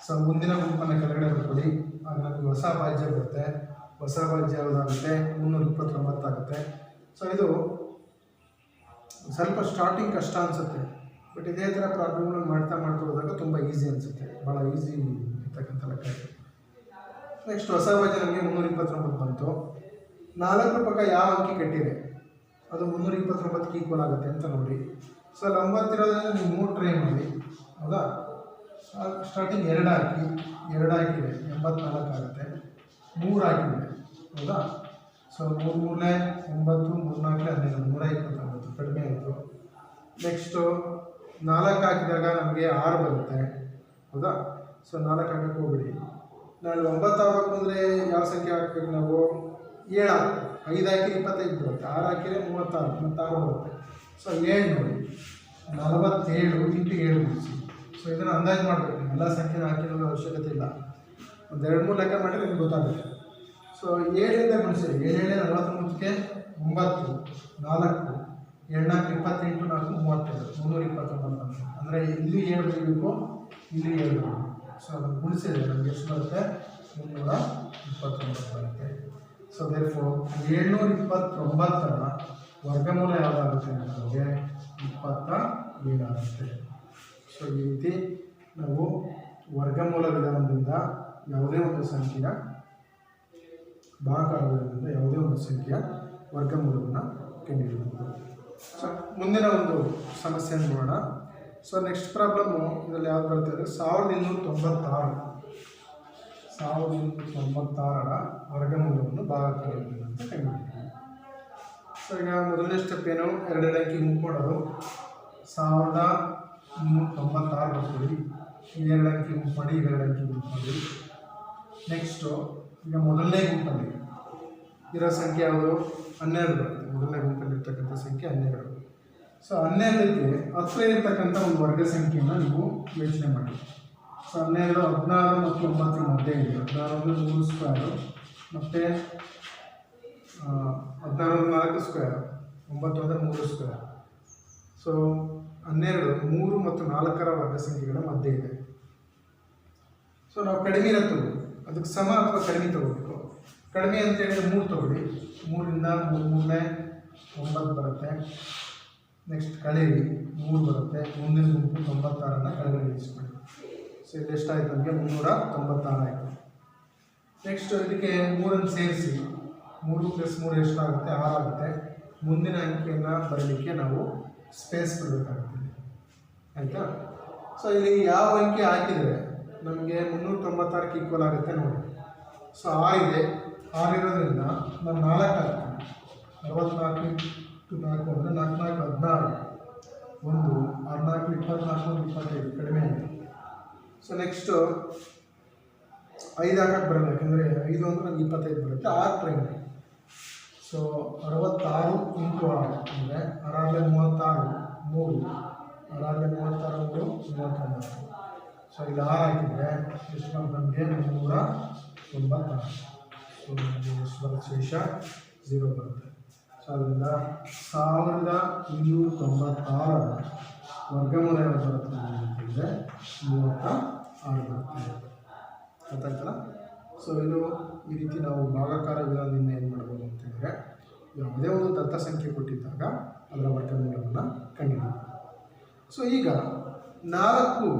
ಸೊ ಮುಂದಿನ ಗುಂಪನ್ನು ಕೆಳಗಡೆ ಬರ್ಕೊಳ್ಳಿ. ಆಗ ನಮಗೆ ಹೊಸ ಭಾಜ್ಯ ಬರುತ್ತೆ. ಹೊಸ ಭಾಜ್ಯ ಯಾವುದಾಗುತ್ತೆ? 329 ಆಗುತ್ತೆ. ಸೊ ಇದು ಸ್ವಲ್ಪ ಸ್ಟಾರ್ಟಿಂಗ್ ಕಷ್ಟ ಅನಿಸುತ್ತೆ, ಬಟ್ ಇದೇ ಥರ ಪ್ರಾಬ್ಲಮ್ಗಳನ್ನು ಮಾಡ್ತಾ ಹೋದಾಗ ತುಂಬ ಈಸಿ ಅನಿಸುತ್ತೆ. ಭಾಳ ಈಸಿ ಇರ್ತಕ್ಕಂಥ ಲೆಕ್ಕ. ನೆಕ್ಸ್ಟ್ ಹೊಸ ಭಾಜ್ಯ ನಮಗೆ 329 ಬಂತು. 4 ಪಕ್ಕ ಯಾವ ಅಂಕಿ ಕೆಟ್ಟಿದೆ ಅದು 329ಕ್ಕೆ ಈಕ್ವಲ್ ಆಗುತ್ತೆ ಅಂತ ನೋಡಿ. ಸೊ ಅಲ್ಲಿ 9 ಇರೋದ್ರಿಂದ ನೀವು 3 ಟ್ರೈ ಮಾಡಿ, ಹೌದಾ? ಸ್ಟಾರ್ಟಿಂಗ್ 2 ಹಾಕಿ, 2 ಹಾಕಿದೆ 84 ಆಗುತ್ತೆ. 3 ಹಾಕಿದೆ, ಹೌದಾ? ಸೊ 3 3 9, 3 4 12, 129 ಕಡಿಮೆ ಆಯಿತು. ನೆಕ್ಸ್ಟು 4 ಹಾಕಿದಾಗ ನಮಗೆ 6 ಬರುತ್ತೆ, ಹೌದಾ? ಸೊ 4 ಹಾಕಕ್ಕೆ ಹೋಗ್ಬಿಡಿ. ನಾನು 9 ಆಗಬೇಕು ಅಂದರೆ ಯಾವ ಸಂಖ್ಯೆ ಹಾಕಬೇಕು ನಾವು? 7 ಹಾಕ್ತೀವಿ. 5 ಹಾಕಿದ್ರೆ 25 ಬರುತ್ತೆ. 6 ಹಾಕಿದ್ರೆ 36, 36 ಬರುತ್ತೆ. ಸೊ 7 ನೋಡಿ, 47 ಇಂಟು 7 ಬಿಡಿಸಿ. ಸೊ ಇದನ್ನು ಅಂದಾಜು ಮಾಡಬೇಕು. ಎಲ್ಲ ಸಂಖ್ಯೆನ ಹಾಕಿರೋದು ಅವಶ್ಯಕತೆ ಇಲ್ಲ. ಒಂದು 2-3 ಲೆಕ್ಕ ಮಾಡಿದ್ರೆ ನಿಮ್ಗೆ ಗೊತ್ತಾಗುತ್ತೆ. ಸೊ 7ರಿಂದ ಗುಣಿಸಿ. 7 49ಕ್ಕೆ 9, 4, 7 4 28, 4 32, 329 ಅಂದರೆ ಇಲ್ಲಿ 7 ಬರೀಬೇಕು, ಇಲ್ಲಿ 7 ಬರಬೇಕು. ಸೊ ಅದನ್ನು ಗುಣಿಸಿದ್ರೆ ನಮಗೆ ಎಷ್ಟು ಬರುತ್ತೆ? 329 ಬರುತ್ತೆ. ಸೊ ದೇರ್ಫೋರ್ 729ರ ವರ್ಗಮೂಲ ಯಾವುದಾಗುತ್ತೆ ಅಂದರೆ ನಮಗೆ 27 ಆಗುತ್ತೆ. ಸೊ ಈ ರೀತಿ ನಾವು ವರ್ಗಮೂಲ ವಿಧಾನದಿಂದ ಯಾವುದೇ ಒಂದು ಸಂಖ್ಯೆಯ ಭಾಗಾಕಾರ ವಿಧಾನದಿಂದ ಯಾವುದೇ ಒಂದು ಸಂಖ್ಯೆಯ ವರ್ಗಮೂಲವನ್ನು ಕಂಡುಹಿಡಿಯಬಹುದು. ಸೊ ಮುಂದಿನ ಒಂದು ಸಮಸ್ಯೆಯನ್ನು ನೋಡೋಣ. ಸೊ ನೆಕ್ಸ್ಟ್ ಪ್ರಾಬ್ಲಮ್ಮು ಇದರಲ್ಲಿ ಯಾವ್ದು ಬರುತ್ತೆ ಅಂದರೆ 1296ರ ವರ್ಗಮೂಲವನ್ನು ಭಾಗಾಕಾರ ಅಂತ ಕಂಡುಹಿಡಿಯಬಹುದು. ಸೊ ಈಗ ಮೊದಲನೇ ಸ್ಟೆಪ್ ಏನು? 2 ಅಂಕಿ ಗುಂಪು ಮಾಡೋದು. 1396 ಬರ್ತೀವಿ. 2 ಅಂಕಿ ಗುಂಪು ಮಾಡಿ, 2 ಅಂಕಿ ಗುಂಪು ಮಾಡಿ. ನೆಕ್ಸ್ಟು ಈಗ ಮೊದಲನೇ ಗುಂಪಲ್ಲಿ ಇರೋ ಸಂಖ್ಯೆ ಯಾವುದು? 12 ಬರುತ್ತೆ. ಮೊದಲನೇ ಗುಂಪಲ್ಲಿ ಇರ್ತಕ್ಕಂಥ ಸಂಖ್ಯೆ 12. ಸೊ 12ಕ್ಕೆ ಹತ್ತಿರ ಇರ್ತಕ್ಕಂಥ ಒಂದು ವರ್ಗ ಸಂಖ್ಯೆಯನ್ನು ನೀವು ಯೋಚನೆ ಮಾಡಿ. ಸೊ 12, 16 ಮತ್ತು 9 ಮಧ್ಯೆ ಇದೆ. 16 3 ಸ್ಕ್ವೇರು ಮತ್ತು 16 4 ಸ್ಕ್ವೇರ್, 9 ಅಂದರೆ 3 ಸ್ಕ್ವೇರ್. ಸೊ 12 3 ಮತ್ತು 4ರ ವರ್ಗ ಸಂಖ್ಯೆಗಳ ಮಧ್ಯೆ ಇದೆ. ಸೊ ನಾವು ಕಡಿಮೆ ಇರತ್ತು ಅದಕ್ಕೆ ಸಮ ಅಥವಾ ಕಡಿಮೆ ತಗೋಬೇಕು. ಕಡಿಮೆ ಅಂತ ಹೇಳಿದ್ರೆ 3 ತಗೊಳ್ಳಿ. 3ರಿಂದ 3 9 ಬರುತ್ತೆ. ನೆಕ್ಸ್ಟ್ ಕಳೀರಿ, 3 ಬರುತ್ತೆ. ಮುಂದಿನ ಗುಂಪು 96ನ್ನು ಕೆಳಗಡೆ ಇಳಿಸ್ಕೊಳ್ಳಿ. ಸೊ ಇದು ಎಷ್ಟಾಯಿತು? ನಮಗೆ 396 ಆಯಿತು. ನೆಕ್ಸ್ಟ್ ಇದಕ್ಕೆ 3ಅನ್ನು ಸೇರಿಸಿ. 3 + 3 ಎಷ್ಟಾಗುತ್ತೆ? 6 ಆಗುತ್ತೆ. ಮುಂದಿನ ಅಂಕಿಯನ್ನು ಬರಲಿಕ್ಕೆ ನಾವು ಸ್ಪೇಸ್ ಬಿಡಬೇಕಾಗುತ್ತೆ, ಆಯಿತಾ? ಸೊ ಇಲ್ಲಿ ಯಾವ ಅಂಕಿ ಹಾಕಿದರೆ ನಮಗೆ 396ಕ್ಕೆ ಈಕ್ವಲ್ ಆಗುತ್ತೆ ನೋಡಿ. ಸೊ 6 ಇದೆ. 6 ಇರೋದ್ರಿಂದ ನಾನು 4 ಹಾಕ್ತೀನಿ. 64 × 4 ಅಂದರೆ 4 4 16, 1 6 4 24, 25 ಕಡಿಮೆ ಆಯಿತು. ಸೊ ನೆಕ್ಸ್ಟು 5 ಹಾಕಕ್ಕೆ ಬರಲ್ಲ, ಯಾಕಂದರೆ 5 ಅಂದರೆ ನನಗೆ 25 ಬರುತ್ತೆ. 6 ಪ್ರೈಮ್. ಸೊ 66 × 6 ಅಂದರೆ 6 36, 3 6 36, 3 39. ಸೊ ಇಲ್ಲಿ 6 ಹಾಕಿದರೆ ಎಷ್ಟು ಬಂತು ನಮಗೆ? 396. ಸೊ ಎಷ್ಟು ಬರುತ್ತೆ? ಶೇಷ 0 ಬರುತ್ತೆ. ಸೊ ಅದರಿಂದ 1296ರ ವರ್ಗಮೂಲ ಯಾವುದು ಬರುತ್ತೆ ಅಂತಂದರೆ 36 ಬರುತ್ತೆ. ಗೊತ್ತಾಯ್ತಲ್ಲ? ಸೊ ಇದು ಈ ರೀತಿ ನಾವು ಭಾಗಾಕಾರ ವಿಧಾನದಿಂದ ಏನು ಮಾಡ್ಬೋದು ಅಂತಂದರೆ, ಯಾವುದೇ ಒಂದು ದತ್ತ ಸಂಖ್ಯೆ ಕೊಟ್ಟಿದ್ದಾಗ ಅದರ ವರ್ಗಮೂಲವನ್ನು ಕಂಡುಹಿಡಿಯಬೇಕು. ಸೊ ಈಗ 4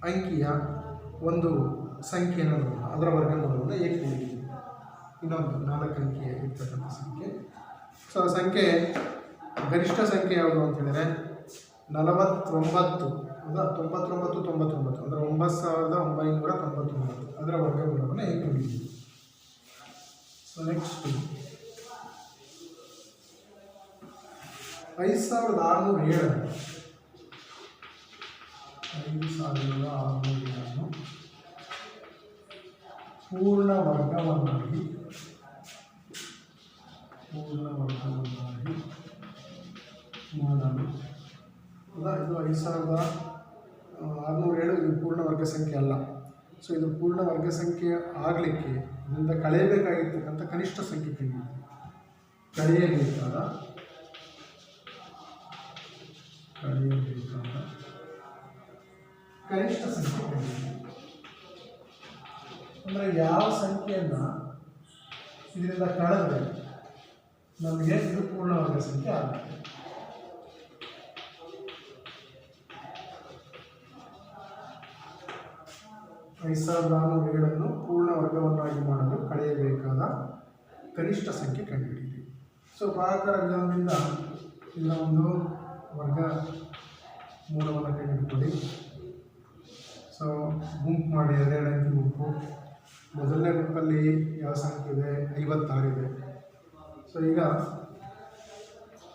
ಅಂಕಿಯ ಒಂದು ಸಂಖ್ಯೆಯನ್ನು ನೋಡೋಣ, ಅದರ ವರ್ಗಮೂಲವನ್ನು ಹೇಗೆ ಕಂಡುಹಿಡಿಯಬೇಕು. ಇನ್ನೊಂದು 4 ಅಂಕಿಯ ಇರ್ತಕ್ಕಂಥ ಸಂಖ್ಯೆ. ಸೊ ಆ ಸಂಖ್ಯೆ ಗರಿಷ್ಠ ಸಂಖ್ಯೆ ಯಾವುದು ಅಂತ ಹೇಳಿದರೆ 49, ಹೌದಾ? 99 99 ಅಂದರೆ 9999 ಅದರ ವರ್ಗಮೂಲವನ್ನು ಹೇಗೆ ಕಂಡುಹಿಡಿಯಬೇಕು. ಸೊ ನೆಕ್ಸ್ಟ್ 5607 ಪೂರ್ಣ ವರ್ಗವನ್ನಾಗಿ ಮಾಡಲು. ಹೌದಾ? ಇದು 5607 ಇದು ಪೂರ್ಣ ವರ್ಗ ಸಂಖ್ಯೆ ಅಲ್ಲ. ಸೊ ಇದು ಪೂರ್ಣ ವರ್ಗ ಸಂಖ್ಯೆ ಆಗಲಿಕ್ಕೆ ಇದರಿಂದ ಕಳೆಯಬೇಕಾಗಿರ್ತಕ್ಕಂಥ ಕನಿಷ್ಠ ಸಂಖ್ಯೆ ಕಳೆಯಬೇಕಾದ ಕನಿಷ್ಠ ಸಂಖ್ಯೆ ಅಂದರೆ ಯಾವ ಸಂಖ್ಯೆಯನ್ನು ಇದರಿಂದ ಕಳೆದ್ರೆ ನಮಗೆ ಇದು ಪೂರ್ಣ ವರ್ಗ ಸಂಖ್ಯೆ ಆಗುತ್ತೆ. 5407 ಪೂರ್ಣ ವರ್ಗವನ್ನಾಗಿ ಮಾಡಲು ಕಳೆಯಬೇಕಾದ ಕನಿಷ್ಠ ಸಂಖ್ಯೆ ಕಂಡುಹಿಡಿಯಿರಿ. ಸೊ ಭಾಗಾಕಾರ ವಿಧಾನದಿಂದ ಇದರ ಒಂದು ವರ್ಗ ಮೂಲವನ್ನು ಕಂಡುಹಿಡಿದುಕೊಳ್ಳಿ. ಸೊ ಗುಂಪು ಮಾಡಿ, ಎರಡೆರಡು ಅಂಕಿ ಗುಂಪು. ಮೊದಲನೇ ಗುಂಪಲ್ಲಿ ಯಾವ ಸಂಖ್ಯೆ ಇದೆ? 56 ಇದೆ. ಸೊ ಈಗ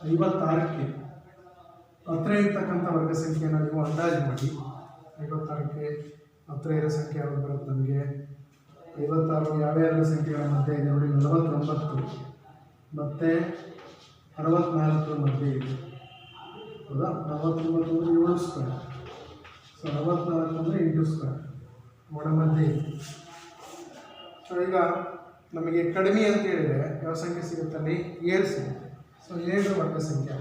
56ಕ್ಕೆ ಹತ್ತಿರ ಇರ್ತಕ್ಕಂಥ ವರ್ಗ ಸಂಖ್ಯೆಯನ್ನು ನೀವು ಅಂದಾಜು ಮಾಡಿ. 56ಕ್ಕೆ ಹತ್ತಿರ ಇರೋ ಸಂಖ್ಯೆ ಯಾವುದು ಬರುತ್ತೆ ನಮಗೆ? 56 ಯಾವ್ಯಾವ ಸಂಖ್ಯೆಗಳ ಮಧ್ಯೆ ಇದೆ ನೋಡಿ? 49 ಮತ್ತು 64 ಮಧ್ಯೆ ಇದೆ. ಹೌದಾ? 49 ಅಂದರೆ 7 ಸ್ಕ್ವೇರ್. ಸೊ 64 ಅಂದರೆ 8 ಸ್ಕ್ವೇರ್ ಒಳ ಮಧ್ಯೆ ಇದೆ. ಸೊ ಈಗ ನಮಗೆ ಕಡಿಮೆ ಅಂತ ಹೇಳಿದರೆ ಯಾವ ಸಂಖ್ಯೆ ಸಿಗುತ್ತೆ ಅಲ್ಲಿ? 7 ಸಿಗುತ್ತೆ. ಸೊ 7 ವರ್ಗ ಸಂಖ್ಯೆ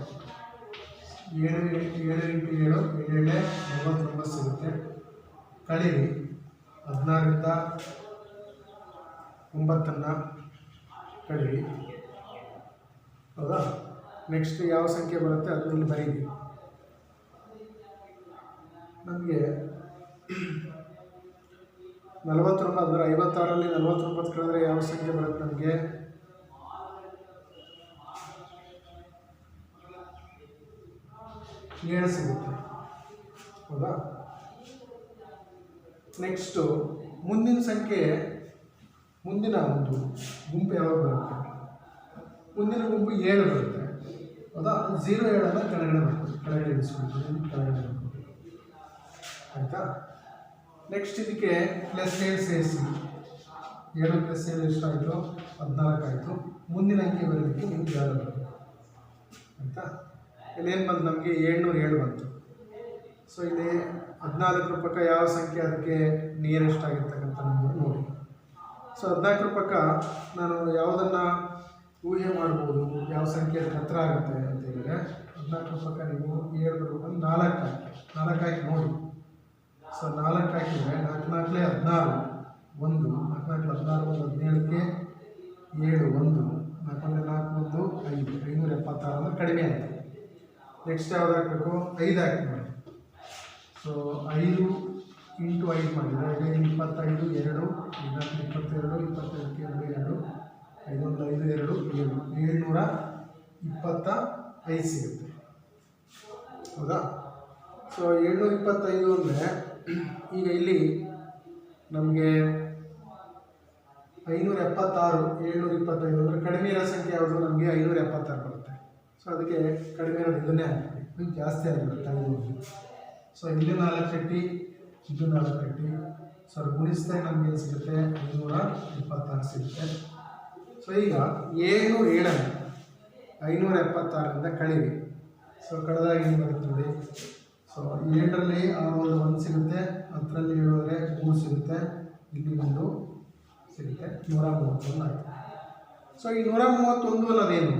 7 × 7 49 ಸಿಗುತ್ತೆ. ಕಳೀರಿ 16ರಿಂದ 9 ಕಳೀರಿ. ಹೌದಾ? ನೆಕ್ಸ್ಟ್ ಯಾವ ಸಂಖ್ಯೆ ಬರುತ್ತೆ ಅದರಲ್ಲಿ ಬರೀರಿ. ನಮಗೆ 49 ಅಂದರೆ 56ರಲ್ಲಿ 49 ಕಳೆದ್ರೆ ಯಾವ ಸಂಖ್ಯೆ ಬರುತ್ತೆ ನಮಗೆ? 7 ಸಿಗುತ್ತೆ. ಹೌದಾ? ನೆಕ್ಸ್ಟು ಮುಂದಿನ ಸಂಖ್ಯೆ, ಮುಂದಿನ ಒಂದು ಗುಂಪು ಯಾವಾಗ ಬರುತ್ತೆ? ಮುಂದಿನ ಗುಂಪು 7 ಬರುತ್ತೆ. ಹೌದಾ? 07 ಕೆಳಗಡೆ ಬರ್ತದೆ, ಕೆಳಗಡೆ ಇರಿಸ್ಕೊಳ್ತೀವಿ, ಕೆಳಗಡೆ ಬರ್ಬೋದು. ಆಯಿತಾ? ನೆಕ್ಸ್ಟ್ ಇದಕ್ಕೆ +7 ಸೇರಿಸಿ. 7 + 7 ಎಷ್ಟಾಯಿತು? 14 ಆಯಿತು. ಮುಂದಿನ ಅಂಕಿ ಬರೋದಕ್ಕೆ ನಿಮ್ಗೆ 2 ಬರುತ್ತೆ. ಆಯಿತಾ? ಇಲ್ಲೇನು ಬಂತು ನಮಗೆ? 707 ಬಂತು. ಸೊ ಇಲ್ಲಿ 14 ಪಕ್ಕ ಯಾವ ಸಂಖ್ಯೆ ಅದಕ್ಕೆ ನಿಯರೆಸ್ಟ್ ಆಗಿರ್ತಕ್ಕಂಥ ನಂಬರ್ ನೋಡಿ. ಸೊ 14 ಪಕ್ಕ ನಾನು ಯಾವುದನ್ನು ಊಹೆ ಮಾಡ್ಬೋದು, ಯಾವ ಸಂಖ್ಯೆ ಅದಕ್ಕೆ ಹತ್ತಿರ ಆಗುತ್ತೆ ಅಂತ ಹೇಳಿದರೆ 14 ಪಕ್ಕ ನೀವು 7 ಬರ್ಬೇಕಂದ್ರೆ 4 ಹಾಕಿ ನೋಡಿ. ಸೊ 4 ಹಾಕಿದರೆ 4 × 4 = 16, 1 4 × 4 = 16, 17ಕ್ಕೆ 7 1 4 × 4 = 5, 576 ಅಂದರೆ ಕಡಿಮೆ ಆಯಿತು. ನೆಕ್ಸ್ಟ್ ಯಾವ್ದು ಹಾಕಬೇಕು? 5 ಹಾಕಿ ಮಾಡಿ. ಸೊ 5 × 5 ಮಾಡಿದರೆ 5 × 25 2, 22 22ಕ್ಕೆ 2 2, 5 1 5 2 7 725 ಸಿಗುತ್ತೆ. ಹೌದಾ? ಸೊ 725 ಅಂದರೆ ಈಗ ಇಲ್ಲಿ ನಮಗೆ 576, 725 ಅಂದರೆ ಕಡಿಮೆ ಇರೋ ಸಂಖ್ಯೆ ಯಾವುದು? ನಮಗೆ 576 ಬರುತ್ತೆ. ಸೊ ಅದಕ್ಕೆ ಕಡಿಮೆ ಇರೋದು ಇದನ್ನೇ ಹಾಕ್ತೀವಿ, ಇದು ಜಾಸ್ತಿ ಆಗಿರುತ್ತೆ 5. ಸೊ ಇಲ್ಲಿ 4 ಕಟ್ಟಿ, ಇದು 4 ಕಟ್ಟಿ. ಸೊ ಅದು ಗುಣಿಸಿದಾಗ ನಮಗೆ ಏನು ಸಿಗುತ್ತೆ? 526 ಸಿಗುತ್ತೆ. ಸೊ ಈಗ 7 576ರಿಂದ ಕಳೀರಿ. ಸೊ ಕಳೆದಾಗ ಏನು ಬರುತ್ತೆ ನೋಡಿ? ಸೊ 7ರಲ್ಲಿ 6 1 ಸಿಗುತ್ತೆ, 10ರಲ್ಲಿ 7 ಹೋದರೆ 3 ಸಿಗುತ್ತೆ, ಇಲ್ಲಿ 1 ಸಿಗುತ್ತೆ, 131 ಆಯಿತು. ಸೊ ಈ 131 ಅನ್ನೋದೇನು?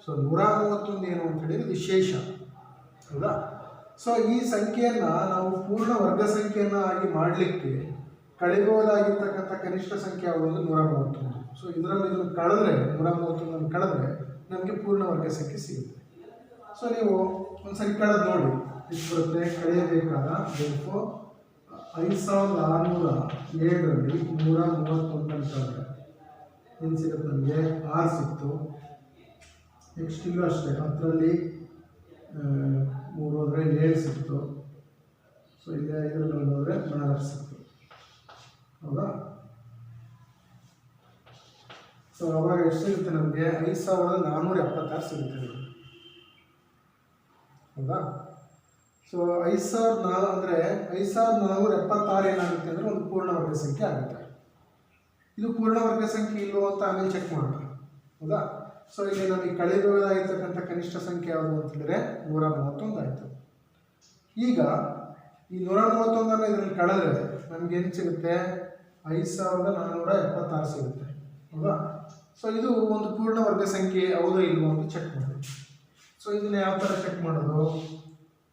ಸೊ 131 ಏನು ಅಂತ ಹೇಳಿದ್ರೆ ವಿಶೇಷ. ಹೌದಾ? ಸೊ ಈ ಸಂಖ್ಯೆಯನ್ನು ನಾವು ಪೂರ್ಣ ವರ್ಗ ಸಂಖ್ಯೆಯನ್ನು ಆಗಿ ಮಾಡಲಿಕ್ಕೆ ಕಳೆಯಬಹುದಾಗಿರ್ತಕ್ಕಂಥ ಕನಿಷ್ಠ ಸಂಖ್ಯೆ ಯಾವುದು? 131. ಸೊ ಇದರಲ್ಲಿ ಇದನ್ನು ಕಳೆದ್ರೆ 131 ಕಳೆದ್ರೆ ನಮಗೆ ಪೂರ್ಣ ವರ್ಗ ಸಂಖ್ಯೆ ಸಿಗುತ್ತೆ. ಸೊ ನೀವು ಒಂದ್ಸರಿ ಕಳೆದು ನೋಡಿ ಎಷ್ಟು ಬರುತ್ತೆ. ಕಳೆಯಬೇಕಾದ 5607ರಲ್ಲಿ 131 ಕಳೆದ್ರೆ ಏನು ಸಿಗುತ್ತೆ ನಮಗೆ? 6 ಸಿಕ್ತು. ನೆಕ್ಸ್ಟ್ ಇಲ್ಲೂ ಅಷ್ಟೇ, 10ರಲ್ಲಿ 3 ಹೋದರೆ 7 ಸಿಕ್ತು. ಸೊ ಇಲ್ಲಿ 5ರಲ್ಲಿ ಹೋದರೆ 4 ಸಿಕ್ತು. ಹೌದಾ? ಸೊ ಅವಾಗ ಎಷ್ಟು ಸಿಗುತ್ತೆ ನಮಗೆ? 5476 ಸಿಗುತ್ತೆ. ಹೌದಾ? ಸೊ 5004 ಅಂದರೆ 5476 ಏನಾಗುತ್ತೆ ಅಂದರೆ ಒಂದು ಪೂರ್ಣ ವರ್ಗ ಸಂಖ್ಯೆ ಆಗುತ್ತೆ. ಇದು ಪೂರ್ಣ ವರ್ಗ ಸಂಖ್ಯೆ ಇಲ್ಲೋ ಅಂತ ಆಮೇಲೆ ಚೆಕ್ ಮಾಡೋಣ. ಹೌದಾ? ಸೊ ಇಲ್ಲಿ ನಮಗೆ ಕಳೆಯಬಹುದಾಗಿರ್ತಕ್ಕಂಥ ಕನಿಷ್ಠ ಸಂಖ್ಯೆ ಯಾವುದು ಅಂತ ಹೇಳಿದ್ರೆ 131 ಆಯಿತು. ಈಗ ಈ 131 ಇದರಲ್ಲಿ ಕಳೆದ್ರೆ ನಮ್ಗೆ ಏನು ಸಿಗುತ್ತೆ? 5476 ಸಿಗುತ್ತೆ, ಹೌದಾ? ಸೊ ಇದು ಒಂದು ಪೂರ್ಣ ವರ್ಗ ಸಂಖ್ಯೆ ಹೌದೋ ಇಲ್ವೋ ಅಂತ ಚೆಕ್ ಮಾಡಿ. ಸೊ ಇದನ್ನ ಯಾವ ಥರ ಚೆಕ್ ಮಾಡೋದು?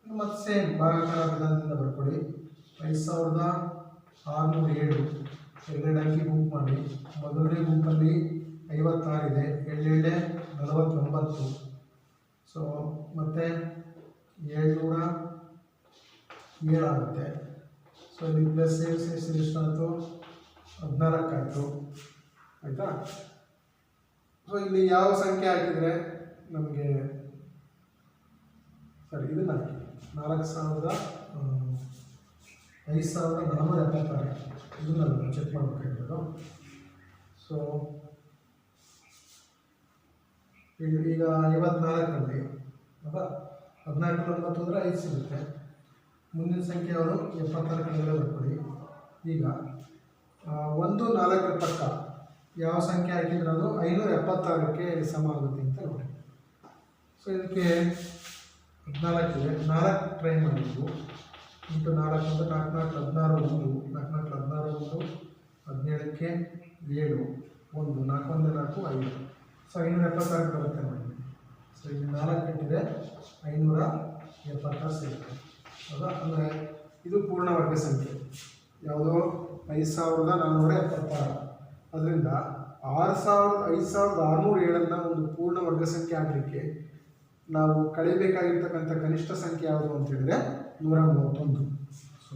ಮತ್ತೆ ಸೇಮ್ ಭಾಗಾಕಾರ ವಿಧಾನದಿಂದ ಬರ್ಕೊಳ್ಳಿ. 5607 ಎರಡೆರಡು ಅಂಕಿ ಗುಂಪು ಮಾಡಿ. ಮೊದಲನೇ ಗುಂಪಲ್ಲಿ 56 ಇದೆ, ಎರಡೆರಡೆ 49. ಸೊ ಮತ್ತೆ 707 ಆಗುತ್ತೆ. ಸೊ ಇಲ್ಲಿ ಪ್ಲಸ್ ಸೇರಿಸಿ ಎಷ್ಟಾಯಿತು? 14 ಆಯಿತು, ಆಯಿತಾ? ಸೊ ಇಲ್ಲಿ ಯಾವ ಸಂಖ್ಯೆ ಹಾಕಿದರೆ ನಮಗೆ ಸರಿ ಇದನ್ನು ಹಾಕಿ 5476 ಇದನ್ನು ನಾವು ಚೆಕ್ ಮಾಡಬೇಕಾಗಿರೋದು. ಸೊ ಈಗ 54ರಲ್ಲಿ ಅಲ್ಲ 14 9 ಅಂದರೆ 5 ಸಿಗುತ್ತೆ. ಮುಂದಿನ ಸಂಖ್ಯೆ ಯಾವುದು? 76 ಕೆಳಗಡೆ ಬರ್ಕೊಳ್ಳಿ. ಈಗ 1 4 ಪಕ್ಕ ಯಾವ ಸಂಖ್ಯೆ ಹಾಕಿದ್ರೆ ಅದು 576ಕ್ಕೆ ಸಮ ಆಗುತ್ತೆ ಅಂತ ನೋಡಿ. ಸೊ ಇದಕ್ಕೆ 14 ಇದೆ, 4 ಟ್ರೈ ಮಾಡಿದ್ವು. ಇಂಟು 4 ಅಂದರೆ 4 4 16 1 4 4 16 1 17ಕ್ಕೆ 7 1 4 1 4 5. ಸೊ 576 ಬರುತ್ತೆ ನೋಡಿ. ಸೊ ಇಲ್ಲಿ 4 ಕಟ್ಟಿದೆ 576 ಸಿಗುತ್ತೆ, ಹೌದಾ? ಅಂದರೆ ಇದು ಪೂರ್ಣ ವರ್ಗ ಸಂಖ್ಯೆ ಯಾವುದೋ 5476. ಅದರಿಂದ 5607 ಒಂದು ಪೂರ್ಣ ವರ್ಗ ಸಂಖ್ಯೆ ಆಗಲಿಕ್ಕೆ ನಾವು ಕಳಿಬೇಕಾಗಿರ್ತಕ್ಕಂಥ ಕನಿಷ್ಠ ಸಂಖ್ಯೆ ಯಾವುದು ಅಂತ ಹೇಳಿದ್ರೆ 131. ಸೊ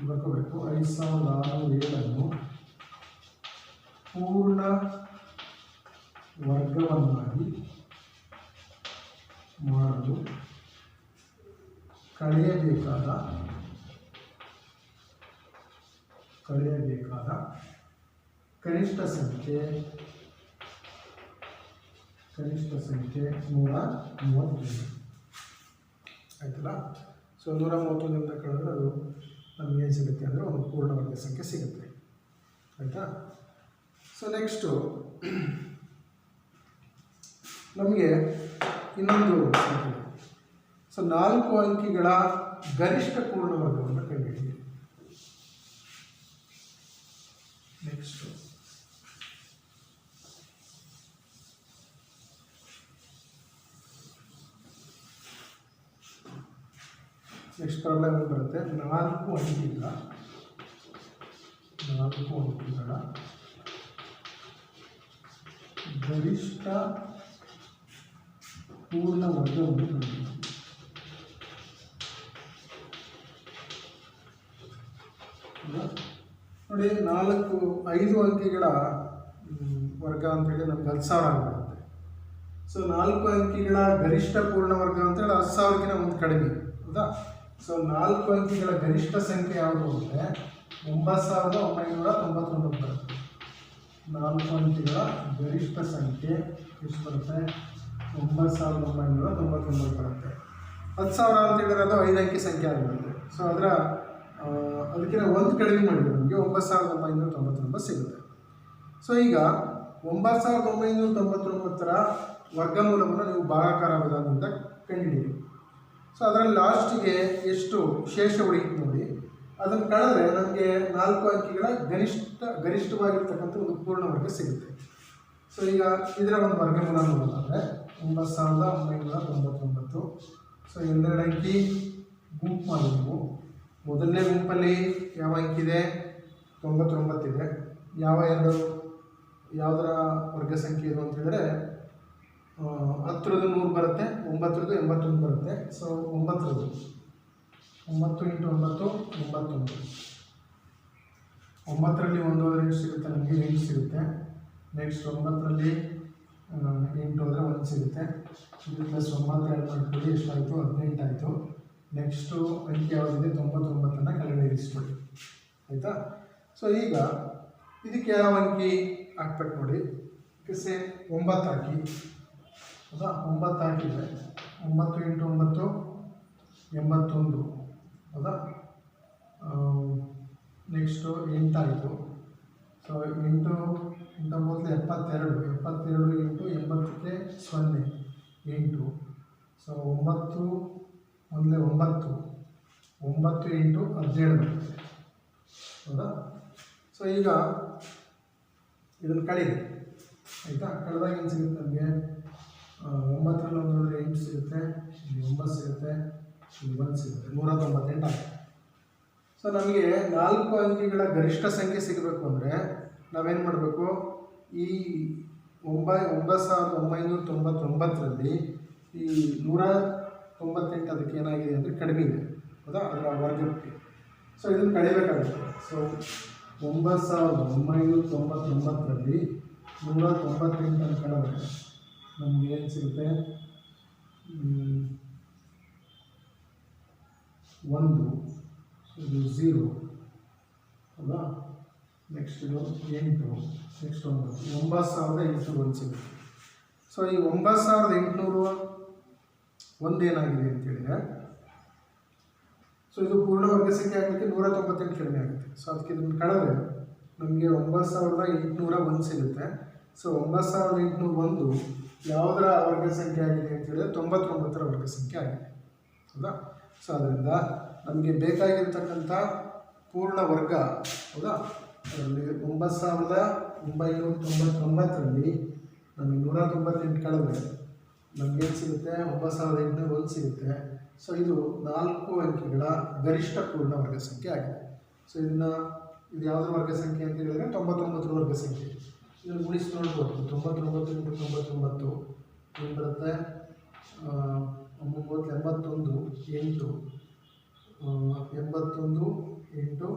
ಬರ್ಕೋಬೇಕು. 5607 ಪೂರ್ಣ ವರ್ಗವನ್ನಾಗಿ ಮಾಡಲು ಕಳೆಯಬೇಕಾದ ಕನಿಷ್ಠ ಸಂಖ್ಯೆ 132 ಆಯ್ತಲ್ಲ. ಸೊ 131 ಕಳೆದ್ರೆ ಅದು ನಮ್ಗೆ ಏನು ಸಿಗುತ್ತೆ ಅಂದರೆ ಒಂದು ಪೂರ್ಣ ವರ್ಗ ಸಂಖ್ಯೆ ಸಿಗುತ್ತೆ, ಆಯಿತಾ? ಸೊ ನೆಕ್ಸ್ಟು ನಮಗೆ ಇನ್ನೊಂದು ಸಂಖ್ಯೆ. ಸೊ 4 ಅಂಕಿಗಳ ಗರಿಷ್ಠ ಪೂರ್ಣ ವರ್ಗವನ್ನು ಕಂಡುಹಿಡಿಯಿರಿ. ನೆಕ್ಸ್ಟ್ ಪ್ರಾಬ್ಲಮ್ ಬರುತ್ತೆ. 4 ಅಂಕಿಗಳ ಗರಿಷ್ಠ ಪೂರ್ಣ ವರ್ಗವನ್ನು ಕಂಡುಹಿಡಿಯಿರಿ. ನೋಡಿ 5 ಅಂಕಿಗಳ ವರ್ಗ ಅಂತೇಳಿ ನಮ್ಗೆ 10,000 ಆಗಿಬಿಡುತ್ತೆ. ಸೊ 4 ಅಂಕಿಗಳ ಗರಿಷ್ಠ ಪೂರ್ಣ ವರ್ಗ ಅಂತೇಳಿ 10,000ಕ್ಕಿಂತ ಒಂದು ಕಡಿಮೆ, ಹೌದಾ? ಸೊ 4 ಅಂಕಿಗಳ ಗರಿಷ್ಠ ಸಂಖ್ಯೆ ಯಾವುದು ಅಂದರೆ 9999 ಬರುತ್ತೆ. 4 ಅಂಕಿಗಳ ಗರಿಷ್ಠ ಸಂಖ್ಯೆ ಎಷ್ಟು ಬರುತ್ತೆ? 9999 ಬರುತ್ತೆ. 10,000 ಅಂತ ಹೇಳಿದ್ರೆ ಅದು 5 ಅಂಕಿ ಸಂಖ್ಯೆ ಆಗಿರುತ್ತೆ. ಸೊ ಅದಕ್ಕಿಂತ ಒಂದು ಕಡಿಮೆ ಮಾಡಿದರೆ ನಮಗೆ 9999 ಸಿಗುತ್ತೆ. ಸೊ ಈಗ 9999ರ ವರ್ಗಮೂಲವನ್ನು ನೀವು ಭಾಗಾಕಾರ ವಿಧಾನದಿಂದ ಕಂಡುಹಿಡಿಯಿರಿ. ಸೊ ಅದರಲ್ಲಿ ಲಾಸ್ಟಿಗೆ ಎಷ್ಟು ಶೇಷ ಉಳಿಯಿತು ನೋಡಿ, ಅದನ್ನು ಕಳೆದ್ರೆ ನಮಗೆ 4 ಅಂಕಿಗಳ ಗರಿಷ್ಠವಾಗಿರ್ತಕ್ಕಂಥ ಒಂದು ಪೂರ್ಣ ವರ್ಗ ಸಿಗುತ್ತೆ. ಸೊ ಈಗ ಇದರ ಒಂದು ವರ್ಗಮೂಲ ನೋಡೋದಾದರೆ 9999. ಸೊ ಎರಡೆರಡು ಅಂಕಿ ಗುಂಪು ಮಾಡಿದ್ವು. ಮೊದಲನೇ ಗುಂಪಲ್ಲಿ ಯಾವ ಅಂಕಿದೆ? 99 ಇದೆ. ಯಾವುದರ ವರ್ಗ ಸಂಖ್ಯೆ ಇದು ಅಂತ ಹೇಳಿದ್ರೆ 10ರದ್ದು 100 ಬರುತ್ತೆ, 9ರದ್ದು 81 ಬರುತ್ತೆ. ಸೊ 9ರದ್ದು 9 × 9 91. 9ರಲ್ಲಿ 1 ಹೋದರೆ ಎಷ್ಟು ಸಿಗುತ್ತೆ? ನಮಗೆ 8 ಸಿಗುತ್ತೆ. ನೆಕ್ಸ್ಟ್ 9ರಲ್ಲಿ 8 ಹೋದರೆ 1 ಸಿಗುತ್ತೆ. ಇದು ಪ್ಲಸ್ 9 ಆ್ಯಡ್ ಮಾಡ್ಕೊಳ್ಳಿ, ಎಷ್ಟಾಯಿತು? 18 ಆಯಿತು. ನೆಕ್ಸ್ಟು ಅಂಕಿ ಯಾವುದಿದೆ? 99ನ್ನು ಕೆಳಗಡೆ ಇರಿಸ್ಕೊಳ್ಳಿ, ಆಯಿತಾ? ಸೊ ಈಗ ಇದಕ್ಕೆ ಯಾವ ಅಂಕಿ ಹಾಕ್ಬೇಕು ನೋಡಿ. ಸೇಮ್ 9 ಹಾಕಿ, ಹೌದಾ? 9 ಹಾಕಿದರೆ 9 × 9 81, ಹೌದಾ? ನೆಕ್ಸ್ಟು 8 ಆಯಿತು. ಸೊ 8 × 9 72. 72 × 80ಕ್ಕೆ 0 8. ಸೊ 9 ಮೊದಲೇ 9 9 ಇಂಟು 17 ಬರುತ್ತೆ ಹೌದಾ. ಸೊ ಈಗ ಇದನ್ನು ಕಳೀರಿ ಆಯಿತಾ. ಕಳೆದಾಗ ಏನು ಸಿಗುತ್ತೆ ನಮಗೆ 9ರಲ್ಲಿ 1 ಹೋದರೆ 8 ಸಿಗುತ್ತೆ, ಇಲ್ಲಿ 9 ಸಿಗುತ್ತೆ, ಇಲ್ಲಿ 1 ಸಿಗುತ್ತೆ, 198 ಆಗುತ್ತೆ. ಸೊ ನಮಗೆ 4 ಅಂಕಿಗಳ ಗರಿಷ್ಠ ಸಂಖ್ಯೆ ಸಿಗಬೇಕು ಅಂದರೆ ನಾವೇನು ಮಾಡಬೇಕು, ಈ 9,999ರಲ್ಲಿ ಈ 198 ಅದಕ್ಕೆ ಏನಾಗಿದೆ ಅಂದರೆ ಕಡಿಮೆ ಇದೆ ಹೌದಾ, ಅದರ ವರ್ಗಕ್ಕೆ. ಸೊ ಇದನ್ನು ಕಡಿಬೇಕಾಗುತ್ತೆ. ಸೊ 9,999ರಲ್ಲಿ 198 ಕಳೆದ್ರೆ ನಮ್ಗೆ ಏನು ಸಿಗುತ್ತೆ, 1, ಇದು 0 ಹೌದಾ. ನೆಕ್ಸ್ಟ್ ಇದು 8, ನೆಕ್ಸ್ಟ್ 9, 9,801 ಸಿಗುತ್ತೆ. ಸೊ ಈ 9,801 ಏನಾಗಿದೆ ಅಂತೇಳಿದರೆ, ಸೊ ಇದು ಪೂರ್ಣ ವರ್ಗ ಸಂಖ್ಯೆ ಆಗಲಿಕ್ಕೆ 198 ಕಡಿಮೆ ಆಗುತ್ತೆ. ಸೊ ಅದಕ್ಕೆ ಇದನ್ನು ಕಳೆದ್ರೆ ನಮಗೆ 9,801 ಸಿಗುತ್ತೆ. ಸೊ 9,801 ಯಾವುದರ ವರ್ಗ ಸಂಖ್ಯೆ ಆಗಿದೆ ಅಂತ ಹೇಳಿದ್ರೆ 99ರ ವರ್ಗ ಸಂಖ್ಯೆ ಆಗಿದೆ ಹೌದಾ. ಸೊ ಅದರಿಂದ ನಮಗೆ ಬೇಕಾಗಿರ್ತಕ್ಕಂಥ ಪೂರ್ಣ ವರ್ಗ ಹೌದಾ, ಅದರಲ್ಲಿ 9,999ರಲ್ಲಿ ನಮಗೆ 198 ಕಳೆದ್ರೆ ನಮಗೇನು ಸಿಗುತ್ತೆ, 9,801 ಸಿಗುತ್ತೆ. ಸೊ ಇದು 4 ಅಂಕಿಗಳ ಗರಿಷ್ಠ ಪೂರ್ಣ ವರ್ಗ ಸಂಖ್ಯೆ ಆಗಿದೆ. ಸೊ ಇದು ಯಾವುದ್ರ ವರ್ಗ ಸಂಖ್ಯೆ ಅಂತ ಹೇಳಿದ್ರೆ 99ರ ವರ್ಗ ಸಂಖ್ಯೆ. ಇದನ್ನು ಗುಣಿಸಿ ನೋಡ್ಬೋದು, 99 ಇಂಟು 99 ಏನು ಬರುತ್ತೆ, 81, 8, 81 ಇಂಟು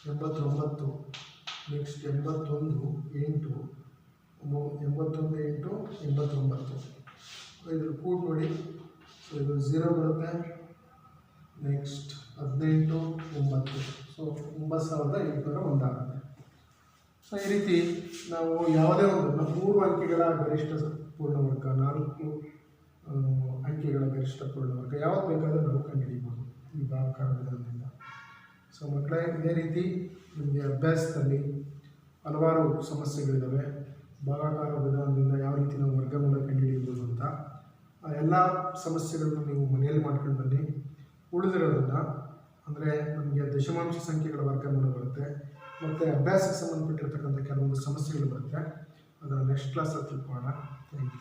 89, ನೆಕ್ಸ್ಟ್ 81, 8, 81 ಇಂಟು 89, ಇದ್ರ ಕೂಡ್ ನೋಡಿ. ಸೊ ಇದು 0 ಬರುತ್ತೆ, ನೆಕ್ಸ್ಟ್ 18, 9, ಸೊ 9,801 ಆಗುತ್ತೆ. ಸೊ ಈ ರೀತಿ ನಾವು ಯಾವುದೇ ಒಂದು 3 ಅಂಕಿಗಳ ಗರಿಷ್ಠ ಪೂರ್ಣವರ್ಗ, 4 ಅಂಕಿಗಳ ಗರಿಷ್ಠ ಪೂರ್ಣವರ್ಗ ಯಾವುದು ಬೇಕಾದರೂ ನಾವು ಕಂಡುಹಿಡಿಯಬಹುದು ಈ ಭಾಗಾಕಾರ ವಿಧಾನದಿಂದ. ಸೊ ಮಕ್ಕಳೇ, ಇದೇ ರೀತಿ ನಿಮಗೆ ಅಭ್ಯಾಸದಲ್ಲಿ ಹಲವಾರು ಸಮಸ್ಯೆಗಳಿದ್ದಾವೆ. ಭಾಗಾಕಾರ ವಿಧಾನದಿಂದ ಯಾವ ರೀತಿ ನಾವು ವರ್ಗಮೂಲ ಕಂಡುಹಿಡಿಯಬಹುದು ಅಂತ ಆ ಎಲ್ಲ ಸಮಸ್ಯೆಗಳನ್ನು ನೀವು ಮನೆಯಲ್ಲಿ ಮಾಡ್ಕೊಂಡು ಬನ್ನಿ. ಉಳಿದಿರೋದನ್ನು ಅಂದರೆ ನಮಗೆ ದಶಮಾಂಶ ಸಂಖ್ಯೆಗಳ ವರ್ಗಮೂಲ ಬರುತ್ತೆ ಮತ್ತು ಅಭ್ಯಾಸಕ್ಕೆ ಸಂಬಂಧಪಟ್ಟಿರ್ತಕ್ಕಂಥ ಕೆಲವೊಂದು ಸಮಸ್ಯೆಗಳು ಬರುತ್ತೆ. ಅದನ್ನು ನೆಕ್ಸ್ಟ್ ಕ್ಲಾಸಲ್ಲಿ ತಿಳ್ಕೊಳ್ಳೋಣ. Thank you.